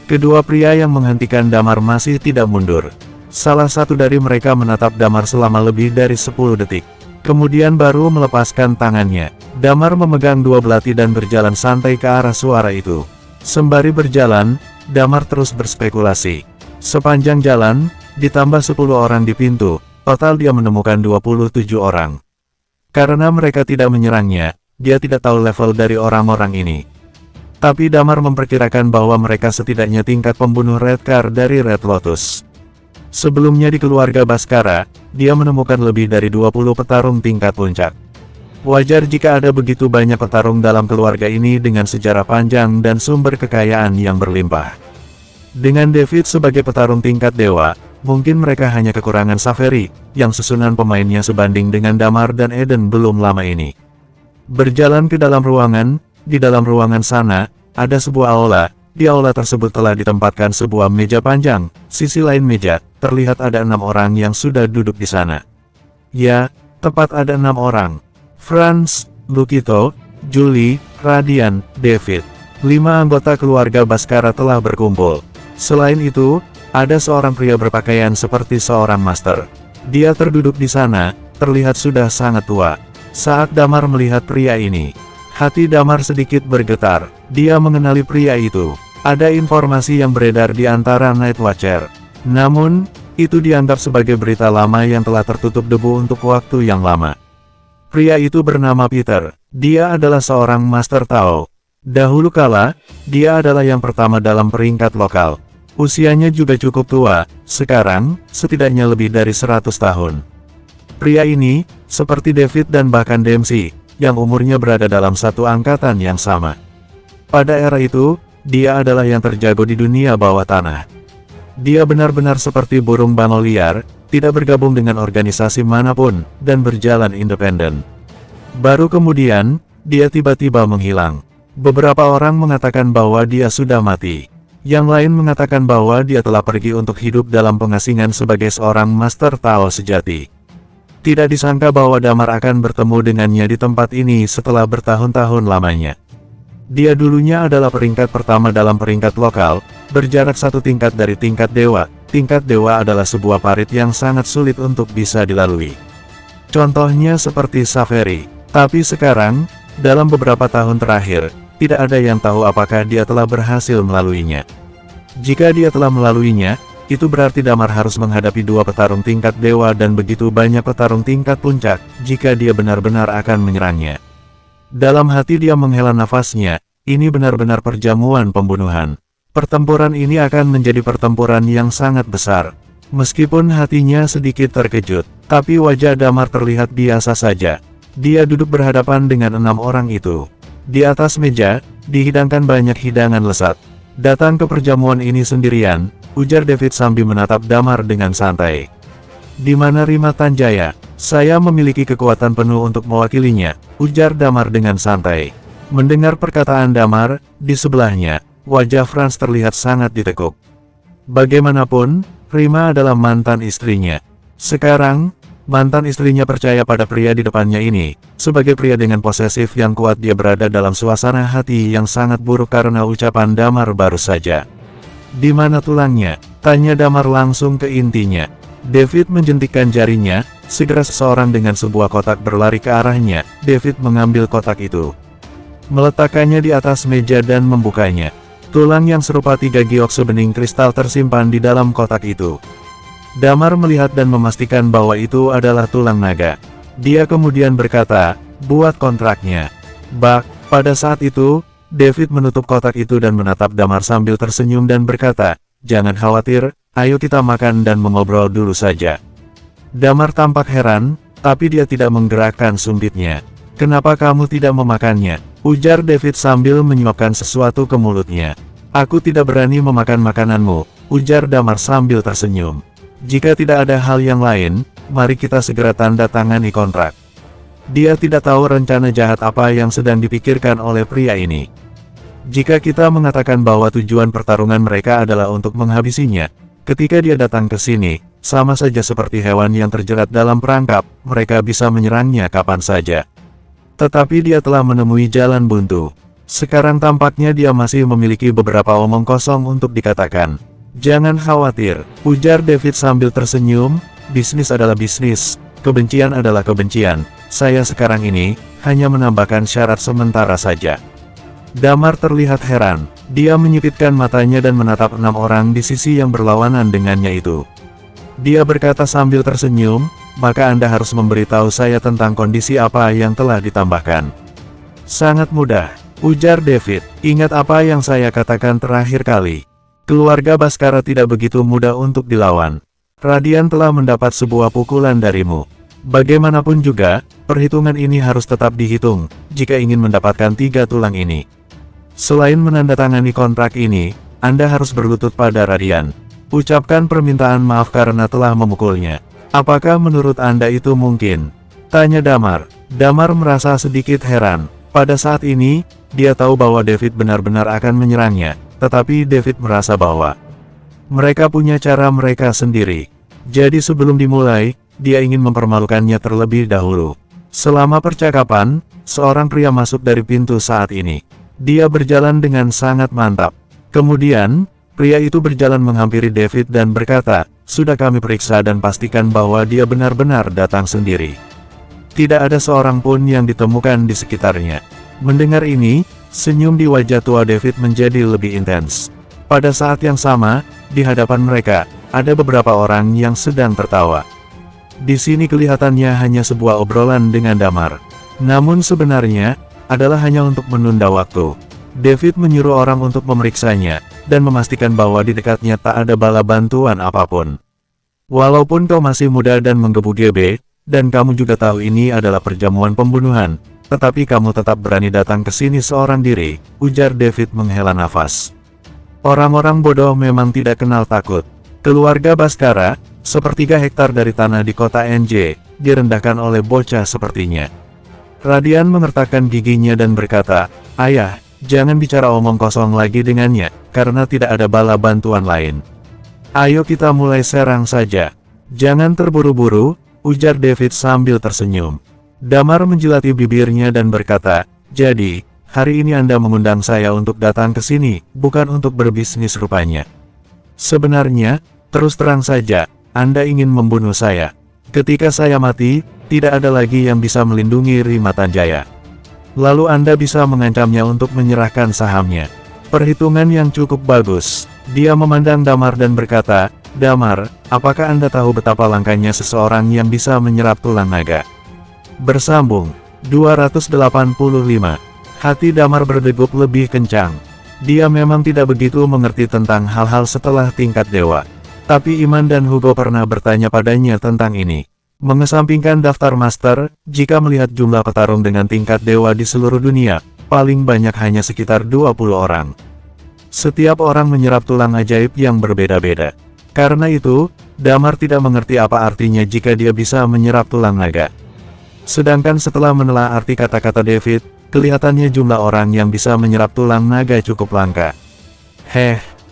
Kedua pria yang menghentikan Damar masih tidak mundur. Salah satu dari mereka menatap Damar selama lebih dari 10 detik. Kemudian baru melepaskan tangannya. Damar memegang 2 belati dan berjalan santai ke arah suara itu. Sembari berjalan, Damar terus berspekulasi. Sepanjang jalan, ditambah 10 orang di pintu, total dia menemukan 27 orang. Karena mereka tidak menyerangnya, dia tidak tahu level dari orang-orang ini. Tapi Damar memperkirakan bahwa mereka setidaknya tingkat pembunuh Redcar dari Red Lotus. Sebelumnya di keluarga Baskara, dia menemukan lebih dari 20 petarung tingkat puncak. Wajar jika ada begitu banyak petarung dalam keluarga ini dengan sejarah panjang dan sumber kekayaan yang berlimpah. Dengan David sebagai petarung tingkat dewa, mungkin mereka hanya kekurangan Saveri, yang susunan pemainnya sebanding dengan Damar dan Eden belum lama ini. Berjalan ke dalam ruangan, di dalam ruangan sana, ada sebuah aula. Di aula tersebut telah ditempatkan sebuah meja panjang. Sisi lain meja, terlihat ada 6 orang yang sudah duduk di sana. Ya, tepat ada 6 orang. Franz, Lukito, Julie, Radian, David. 5 anggota keluarga Baskara telah berkumpul. Selain itu, ada seorang pria berpakaian seperti seorang master. Dia terduduk di sana, terlihat sudah sangat tua. Saat Damar melihat pria ini, hati Damar sedikit bergetar. Dia mengenali pria itu. Ada informasi yang beredar di antara Night Watcher. Namun, itu dianggap sebagai berita lama yang telah tertutup debu untuk waktu yang lama. Pria itu bernama Peter. Dia adalah seorang Master Tao. Dahulu kala, dia adalah yang pertama dalam peringkat lokal. Usianya juga cukup tua, sekarang, setidaknya lebih dari 100 tahun. Pria ini, seperti David dan bahkan Dempsey, yang umurnya berada dalam satu angkatan yang sama. Pada era itu, dia adalah yang terjago di dunia bawah tanah. Dia benar-benar seperti burung bangau liar, tidak bergabung dengan organisasi manapun, dan berjalan independen. Baru kemudian, dia tiba-tiba menghilang. Beberapa orang mengatakan bahwa dia sudah mati. Yang lain mengatakan bahwa dia telah pergi untuk hidup dalam pengasingan sebagai seorang master Tao sejati. Tidak disangka bahwa Damar akan bertemu dengannya di tempat ini setelah bertahun-tahun lamanya. Dia dulunya adalah peringkat pertama dalam peringkat lokal, berjarak satu tingkat dari tingkat dewa. Tingkat dewa adalah sebuah parit yang sangat sulit untuk bisa dilalui. Contohnya seperti Saveri. Tapi sekarang, dalam beberapa tahun terakhir, tidak ada yang tahu apakah dia telah berhasil melaluinya. Jika dia telah melaluinya, itu berarti Damar harus menghadapi dua petarung tingkat dewa dan begitu banyak petarung tingkat puncak, jika dia benar-benar akan menyerangnya. Dalam hati dia menghela nafasnya, ini benar-benar perjamuan pembunuhan. Pertempuran ini akan menjadi pertempuran yang sangat besar. Meskipun hatinya sedikit terkejut, tapi wajah Damar terlihat biasa saja. Dia duduk berhadapan dengan 6 orang itu. Di atas meja, dihidangkan banyak hidangan lesat. Datang ke perjamuan ini sendirian, ujar David sambil menatap Damar dengan santai. Di mana Rima Tanjaya? Saya memiliki kekuatan penuh untuk mewakilinya, ujar Damar dengan santai. Mendengar perkataan Damar, di sebelahnya, wajah Franz terlihat sangat ditekuk. Bagaimanapun, Rima adalah mantan istrinya. Sekarang, mantan istrinya percaya pada pria di depannya ini. Sebagai pria dengan posesif yang kuat, dia berada dalam suasana hati yang sangat buruk karena ucapan Damar baru saja. Di mana tulangnya? Tanya Damar langsung ke intinya. David menjentikkan jarinya, segera seseorang dengan sebuah kotak berlari ke arahnya. David mengambil kotak itu, meletakkannya di atas meja dan membukanya. Tulang yang serupa 3 giok sebening kristal tersimpan di dalam kotak itu. Damar melihat dan memastikan bahwa itu adalah tulang naga. Dia kemudian berkata, buat kontraknya. Pada saat itu, David menutup kotak itu dan menatap Damar sambil tersenyum dan berkata, jangan khawatir, ayo kita makan dan mengobrol dulu saja. Damar tampak heran, tapi dia tidak menggerakkan sumpitnya. Kenapa kamu tidak memakannya? Ujar David sambil menyuapkan sesuatu ke mulutnya. Aku tidak berani memakan makananmu, ujar Damar sambil tersenyum. Jika tidak ada hal yang lain, mari kita segera tanda tangani kontrak. Dia tidak tahu rencana jahat apa yang sedang dipikirkan oleh pria ini. Jika kita mengatakan bahwa tujuan pertarungan mereka adalah untuk menghabisinya, ketika dia datang ke sini, sama saja seperti hewan yang terjerat dalam perangkap, mereka bisa menyerangnya kapan saja. Tetapi dia telah menemui jalan buntu. Sekarang tampaknya dia masih memiliki beberapa omong kosong untuk dikatakan. Jangan khawatir, ujar David sambil tersenyum, bisnis adalah bisnis, kebencian adalah kebencian. Saya sekarang ini, hanya menambahkan syarat sementara saja. Damar terlihat heran, dia menyipitkan matanya dan menatap 6 orang di sisi yang berlawanan dengannya itu. Dia berkata sambil tersenyum, maka Anda harus memberitahu saya tentang kondisi apa yang telah ditambahkan. Sangat mudah, ujar David, ingat apa yang saya katakan terakhir kali. Keluarga Baskara tidak begitu mudah untuk dilawan. Radian telah mendapat sebuah pukulan darimu. Bagaimanapun juga, perhitungan ini harus tetap dihitung, jika ingin mendapatkan 3 tulang ini. Selain menandatangani kontrak ini, Anda harus berlutut pada Radian. Ucapkan permintaan maaf karena telah memukulnya. Apakah menurut Anda itu mungkin? Tanya Damar. Damar merasa sedikit heran. Pada saat ini, dia tahu bahwa David benar-benar akan menyerangnya. Tetapi David merasa bahwa mereka punya cara mereka sendiri. Jadi sebelum dimulai, dia ingin mempermalukannya terlebih dahulu. Selama percakapan, seorang pria masuk dari pintu saat ini. Dia berjalan dengan sangat mantap. Kemudian, pria itu berjalan menghampiri David dan berkata, sudah kami periksa dan pastikan bahwa dia benar-benar datang sendiri. Tidak ada seorang pun yang ditemukan di sekitarnya. Mendengar ini, senyum di wajah tua David menjadi lebih intens. Pada saat yang sama, di hadapan mereka, ada beberapa orang yang sedang tertawa. Di sini kelihatannya hanya sebuah obrolan dengan Damar. Namun sebenarnya, adalah hanya untuk menunda waktu. David menyuruh orang untuk memeriksanya, dan memastikan bahwa di dekatnya tak ada bala bantuan apapun. Walaupun kau masih muda dan menggebu-gebe, dan kamu juga tahu ini adalah perjamuan pembunuhan, tetapi kamu tetap berani datang ke sini seorang diri, ujar David menghela nafas. Orang-orang bodoh memang tidak kenal takut. Keluarga Baskara, sepertiga hektar dari tanah di kota NJ, direndahkan oleh bocah sepertinya. Radian mengertakkan giginya dan berkata, "Ayah, jangan bicara omong kosong lagi dengannya, karena tidak ada bala bantuan lain. Ayo kita mulai serang saja." "Jangan terburu-buru," ujar David sambil tersenyum. Damar menjilati bibirnya dan berkata, "Jadi, hari ini Anda mengundang saya untuk datang ke sini, bukan untuk berbisnis rupanya. Sebenarnya, terus terang saja, Anda ingin membunuh saya. Ketika saya mati, tidak ada lagi yang bisa melindungi Rimatanjaya. Lalu Anda bisa mengancamnya untuk menyerahkan sahamnya." Perhitungan yang cukup bagus. Dia memandang Damar dan berkata, "Damar, apakah Anda tahu betapa langkanya seseorang yang bisa menyerap tulang naga?" Bersambung 285. Hati Damar berdegup lebih kencang. Dia memang tidak begitu mengerti tentang hal-hal setelah tingkat dewa. Tapi Iman dan Hugo pernah bertanya padanya tentang ini. Mengesampingkan daftar master, jika melihat jumlah petarung dengan tingkat dewa di seluruh dunia, paling banyak hanya sekitar 20 orang. Setiap orang menyerap tulang ajaib yang berbeda-beda. Karena itu, Damar tidak mengerti apa artinya jika dia bisa menyerap tulang naga. Sedangkan setelah menelaah arti kata-kata David, kelihatannya jumlah orang yang bisa menyerap tulang naga cukup langka.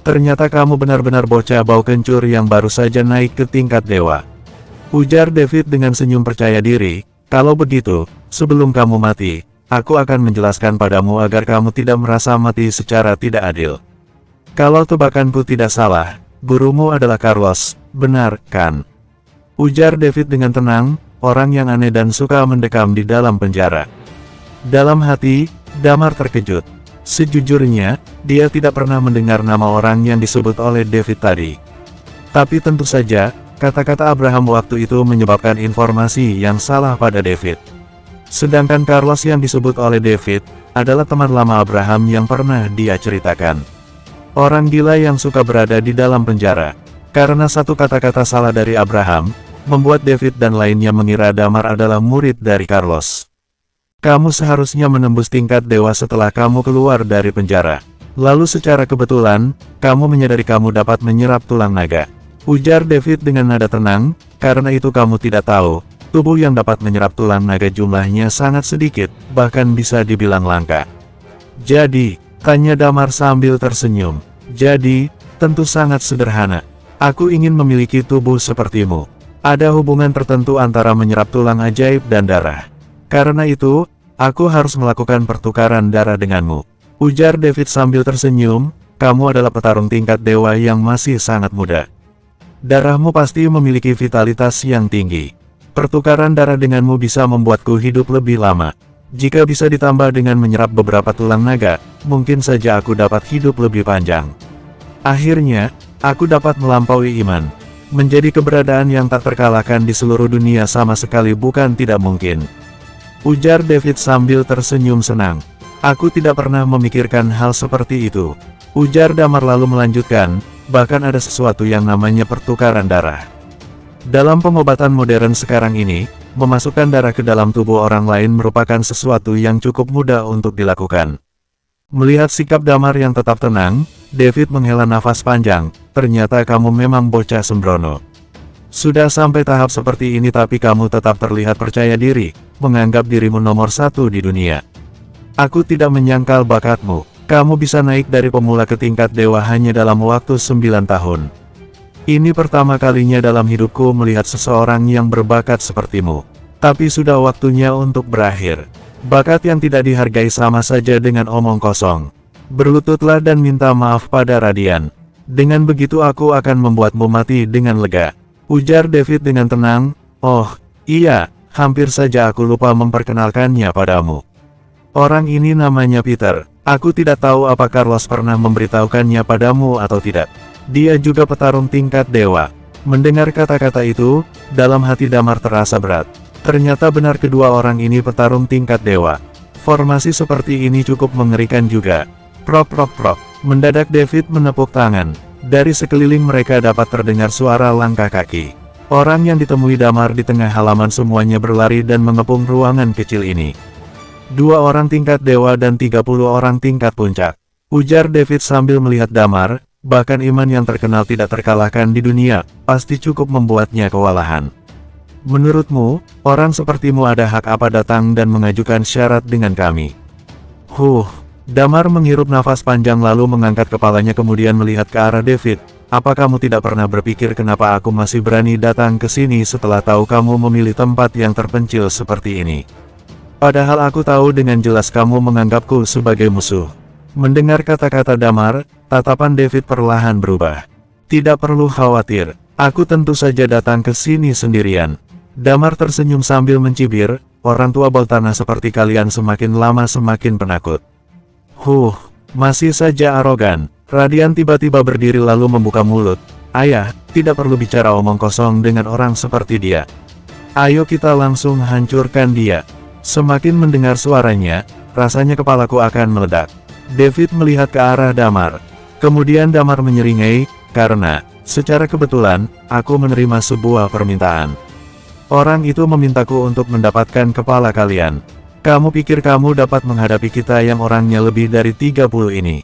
Ternyata kamu benar-benar bocah bau kencur yang baru saja naik ke tingkat dewa," ujar David dengan senyum percaya diri. "Kalau begitu, sebelum kamu mati, aku akan menjelaskan padamu agar kamu tidak merasa mati secara tidak adil. Kalau tebakanku tidak salah, gurumu adalah Carlos, benar kan?" ujar David dengan tenang, orang yang aneh dan suka mendekam di dalam penjara. Dalam hati, Damar terkejut. Sejujurnya, dia tidak pernah mendengar nama orang yang disebut oleh David tadi. Tapi tentu saja, kata-kata Abraham waktu itu menyebabkan informasi yang salah pada David. Sedangkan Carlos yang disebut oleh David, adalah teman lama Abraham yang pernah dia ceritakan. Orang gila yang suka berada di dalam penjara. Karena satu kata-kata salah dari Abraham, membuat David dan lainnya mengira Damar adalah murid dari Carlos. "Kamu seharusnya menembus tingkat dewa setelah kamu keluar dari penjara. Lalu secara kebetulan, kamu menyadari kamu dapat menyerap tulang naga," ujar David dengan nada tenang, "karena itu kamu tidak tahu, tubuh yang dapat menyerap tulang naga jumlahnya sangat sedikit, bahkan bisa dibilang langka." "Jadi," tanya Damar sambil tersenyum, "jadi, tentu sangat sederhana. Aku ingin memiliki tubuh sepertimu. Ada hubungan tertentu antara menyerap tulang ajaib dan darah. Karena itu, aku harus melakukan pertukaran darah denganmu," ujar David sambil tersenyum. "Kamu adalah petarung tingkat dewa yang masih sangat muda. Darahmu pasti memiliki vitalitas yang tinggi. Pertukaran darah denganmu bisa membuatku hidup lebih lama. Jika bisa ditambah dengan menyerap beberapa tulang naga, mungkin saja aku dapat hidup lebih panjang. Akhirnya, aku dapat melampaui Iman. Menjadi keberadaan yang tak terkalahkan di seluruh dunia sama sekali bukan tidak mungkin," ujar David sambil tersenyum senang. "Aku tidak pernah memikirkan hal seperti itu," ujar Damar lalu melanjutkan, "bahkan ada sesuatu yang namanya pertukaran darah. Dalam pengobatan modern sekarang ini, memasukkan darah ke dalam tubuh orang lain merupakan sesuatu yang cukup mudah untuk dilakukan." Melihat sikap Damar yang tetap tenang, David menghela nafas panjang. "Ternyata kamu memang bocah sembrono. Sudah sampai tahap seperti ini tapi kamu tetap terlihat percaya diri, menganggap dirimu nomor satu di dunia. Aku tidak menyangkal bakatmu. Kamu bisa naik dari pemula ke tingkat dewa hanya dalam waktu 9 tahun. Ini pertama kalinya dalam hidupku melihat seseorang yang berbakat sepertimu. Tapi sudah waktunya untuk berakhir. Bakat yang tidak dihargai sama saja dengan omong kosong. Berlututlah dan minta maaf pada Radian. Dengan begitu aku akan membuatmu mati dengan lega," ujar David dengan tenang. "Oh, iya, hampir saja aku lupa memperkenalkannya padamu. Orang ini namanya Peter. Aku tidak tahu apa Carlos pernah memberitahukannya padamu atau tidak. Dia juga petarung tingkat dewa." Mendengar kata-kata itu, dalam hati Damar terasa berat. Ternyata benar kedua orang ini petarung tingkat dewa. Formasi seperti ini cukup mengerikan juga. Prok prok prok. Mendadak David menepuk tangan. Dari sekeliling mereka dapat terdengar suara langkah kaki. Orang yang ditemui Damar di tengah halaman semuanya berlari dan mengepung ruangan kecil ini. 2 orang tingkat dewa dan 30 orang tingkat puncak. Ujar David sambil melihat Damar, bahkan iman yang terkenal tidak terkalahkan di dunia, pasti cukup membuatnya kewalahan. Menurutmu, orang sepertimu ada hak apa datang dan mengajukan syarat dengan kami? Damar menghirup nafas panjang lalu mengangkat kepalanya kemudian melihat ke arah David. Apa kamu tidak pernah berpikir kenapa aku masih berani datang ke sini setelah tahu kamu memilih tempat yang terpencil seperti ini? Padahal aku tahu dengan jelas kamu menganggapku sebagai musuh. Mendengar kata-kata Damar, tatapan David perlahan berubah. Tidak perlu khawatir, aku tentu saja datang ke sini sendirian. Damar tersenyum sambil mencibir, orang tua bau tanah seperti kalian semakin lama semakin penakut. Masih saja arogan. Radian tiba-tiba berdiri lalu membuka mulut. Ayah, tidak perlu bicara omong kosong dengan orang seperti dia. Ayo kita langsung hancurkan dia. Semakin mendengar suaranya, rasanya kepalaku akan meledak. David melihat ke arah Damar. Kemudian Damar menyeringai, karena, secara kebetulan, aku menerima sebuah permintaan. Orang itu memintaku untuk mendapatkan kepala kalian. Kamu pikir kamu dapat menghadapi kita yang orangnya lebih dari 30 ini?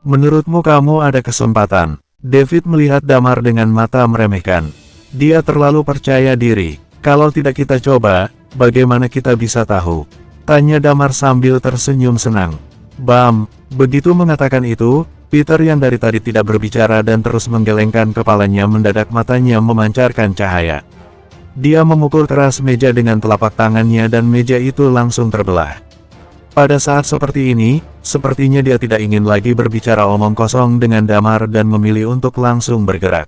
Menurutmu kamu ada kesempatan? David melihat Damar dengan mata meremehkan. Dia terlalu percaya diri. Kalau tidak kita coba, bagaimana kita bisa tahu? Tanya Damar sambil tersenyum senang. Bam, begitu mengatakan itu, Peter yang dari tadi tidak berbicara dan terus menggelengkan kepalanya mendadak matanya memancarkan cahaya. Dia memukul keras meja dengan telapak tangannya dan meja itu langsung terbelah. Pada saat seperti ini, sepertinya dia tidak ingin lagi berbicara omong kosong dengan Damar dan memilih untuk langsung bergerak.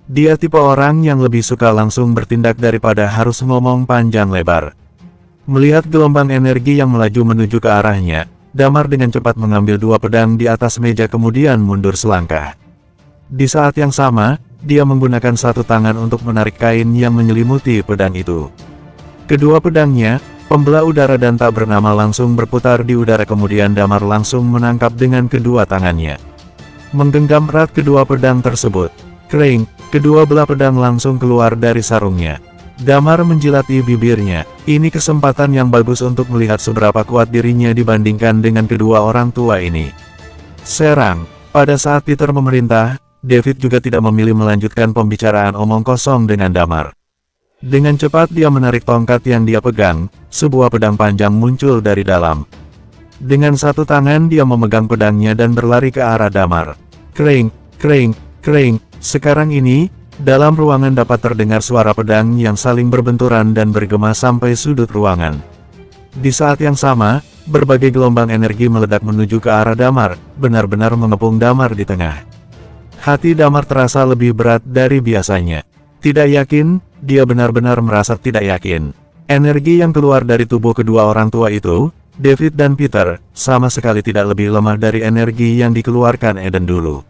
Dia tipe orang yang lebih suka langsung bertindak daripada harus ngomong panjang lebar. Melihat gelombang energi yang melaju menuju ke arahnya, Damar dengan cepat mengambil 2 pedang di atas meja kemudian mundur selangkah. Di saat yang sama, dia menggunakan satu tangan untuk menarik kain yang menyelimuti pedang itu. Kedua pedangnya, pembelah udara dan tak bernama langsung berputar di udara kemudian Damar langsung menangkap dengan kedua tangannya. Menggenggam erat kedua pedang tersebut. Kering, kedua belah pedang langsung keluar dari sarungnya. Damar menjilati bibirnya. Ini kesempatan yang bagus untuk melihat seberapa kuat dirinya dibandingkan dengan kedua orang tua ini. Serang. Pada saat Peter memerintah, David juga tidak memilih melanjutkan pembicaraan omong kosong dengan Damar. Dengan cepat dia menarik tongkat yang dia pegang, sebuah pedang panjang muncul dari dalam. Dengan satu tangan dia memegang pedangnya dan berlari ke arah Damar. Kring, kring, kring. Sekarang ini, dalam ruangan dapat terdengar suara pedang yang saling berbenturan dan bergema sampai sudut ruangan. Di saat yang sama, berbagai gelombang energi meledak menuju ke arah Damar, benar-benar mengepung Damar di tengah. Hati Damar terasa lebih berat dari biasanya. Tidak yakin, dia benar-benar merasa tidak yakin. Energi yang keluar dari tubuh kedua orang tua itu, David dan Peter, sama sekali tidak lebih lemah dari energi yang dikeluarkan Eden dulu.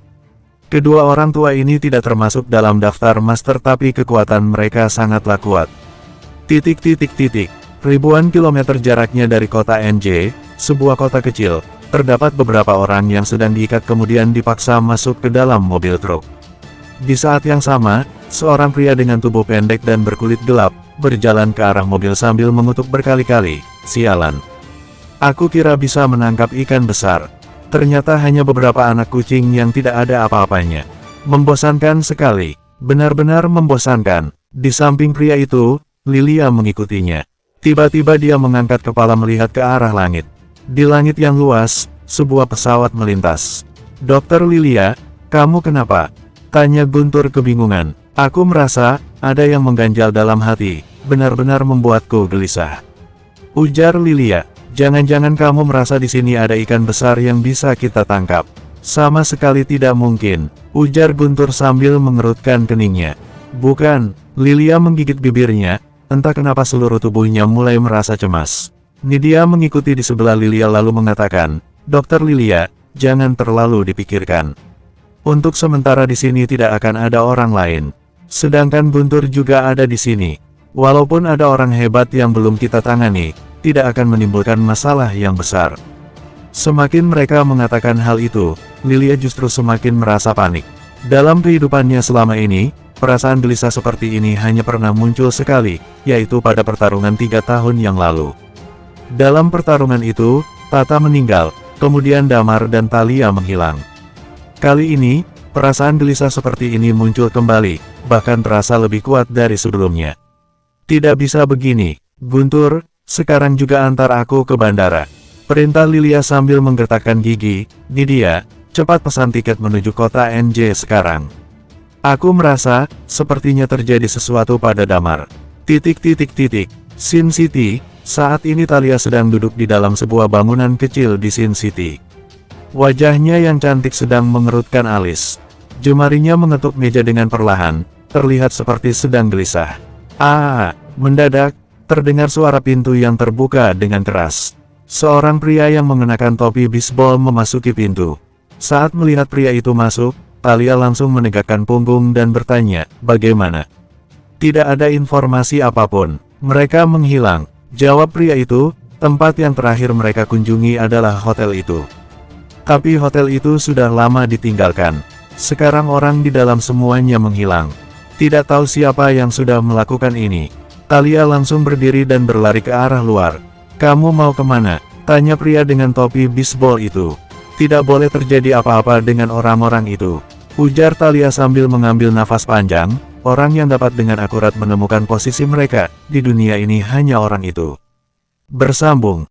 Kedua orang tua ini tidak termasuk dalam daftar master tapi kekuatan mereka sangatlah kuat. Ribuan kilometer jaraknya dari kota NJ, sebuah kota kecil, terdapat beberapa orang yang sedang diikat kemudian dipaksa masuk ke dalam mobil truk. Di saat yang sama, seorang pria dengan tubuh pendek dan berkulit gelap, berjalan ke arah mobil sambil mengutuk berkali-kali, "Sialan. Aku kira bisa menangkap ikan besar. Ternyata hanya beberapa anak kucing yang tidak ada apa-apanya. Membosankan sekali, benar-benar membosankan." Di samping pria itu, Lilia mengikutinya. Tiba-tiba dia mengangkat kepala melihat ke arah langit. Di langit yang luas, sebuah pesawat melintas. "Dokter Lilia, kamu kenapa?" Tanya Guntur kebingungan. "Aku merasa, ada yang mengganjal dalam hati, benar-benar membuatku gelisah." Ujar Lilia, "Jangan-jangan kamu merasa di sini ada ikan besar yang bisa kita tangkap?" "Sama sekali tidak mungkin," ujar Guntur sambil mengerutkan keningnya. "Bukan," Lilia menggigit bibirnya, entah kenapa seluruh tubuhnya mulai merasa cemas. Nidia mengikuti di sebelah Lilia lalu mengatakan, "Dokter Lilia, jangan terlalu dipikirkan. Untuk sementara di sini tidak akan ada orang lain. Sedangkan Guntur juga ada di sini. Walaupun ada orang hebat yang belum kita tangani, tidak akan menimbulkan masalah yang besar." Semakin mereka mengatakan hal itu, Lilia justru semakin merasa panik. Dalam kehidupannya selama ini, perasaan gelisah seperti ini hanya pernah muncul sekali, yaitu pada pertarungan 3 tahun yang lalu. Dalam pertarungan itu, Tata meninggal, kemudian Damar dan Thalia menghilang. Kali ini, perasaan gelisah seperti ini muncul kembali, bahkan terasa lebih kuat dari sebelumnya. Tidak bisa begini, Guntur, sekarang juga antar aku ke bandara. Perintah Lilia sambil menggertakkan gigi. Nidia, cepat pesan tiket menuju kota NJ sekarang. Aku merasa, sepertinya terjadi sesuatu pada Damar. Sin City, saat ini Thalia sedang duduk di dalam sebuah bangunan kecil di Sin City. Wajahnya yang cantik sedang mengerutkan alis. Jemarinya mengetuk meja dengan perlahan, terlihat seperti sedang gelisah. Mendadak, terdengar suara pintu yang terbuka dengan keras. Seorang pria yang mengenakan topi bisbol memasuki pintu. Saat melihat pria itu masuk, Thalia langsung menegakkan punggung dan bertanya, bagaimana? Tidak ada informasi apapun. Mereka menghilang. Jawab pria itu, tempat yang terakhir mereka kunjungi adalah hotel itu. Tapi hotel itu sudah lama ditinggalkan. Sekarang orang di dalam semuanya menghilang. Tidak tahu siapa yang sudah melakukan ini. Thalia langsung berdiri dan berlari ke arah luar. Kamu mau kemana? Tanya pria dengan topi bisbol itu. Tidak boleh terjadi apa-apa dengan orang-orang itu. Ujar Thalia sambil mengambil nafas panjang, orang yang dapat dengan akurat menemukan posisi mereka, di dunia ini hanya orang itu. Bersambung.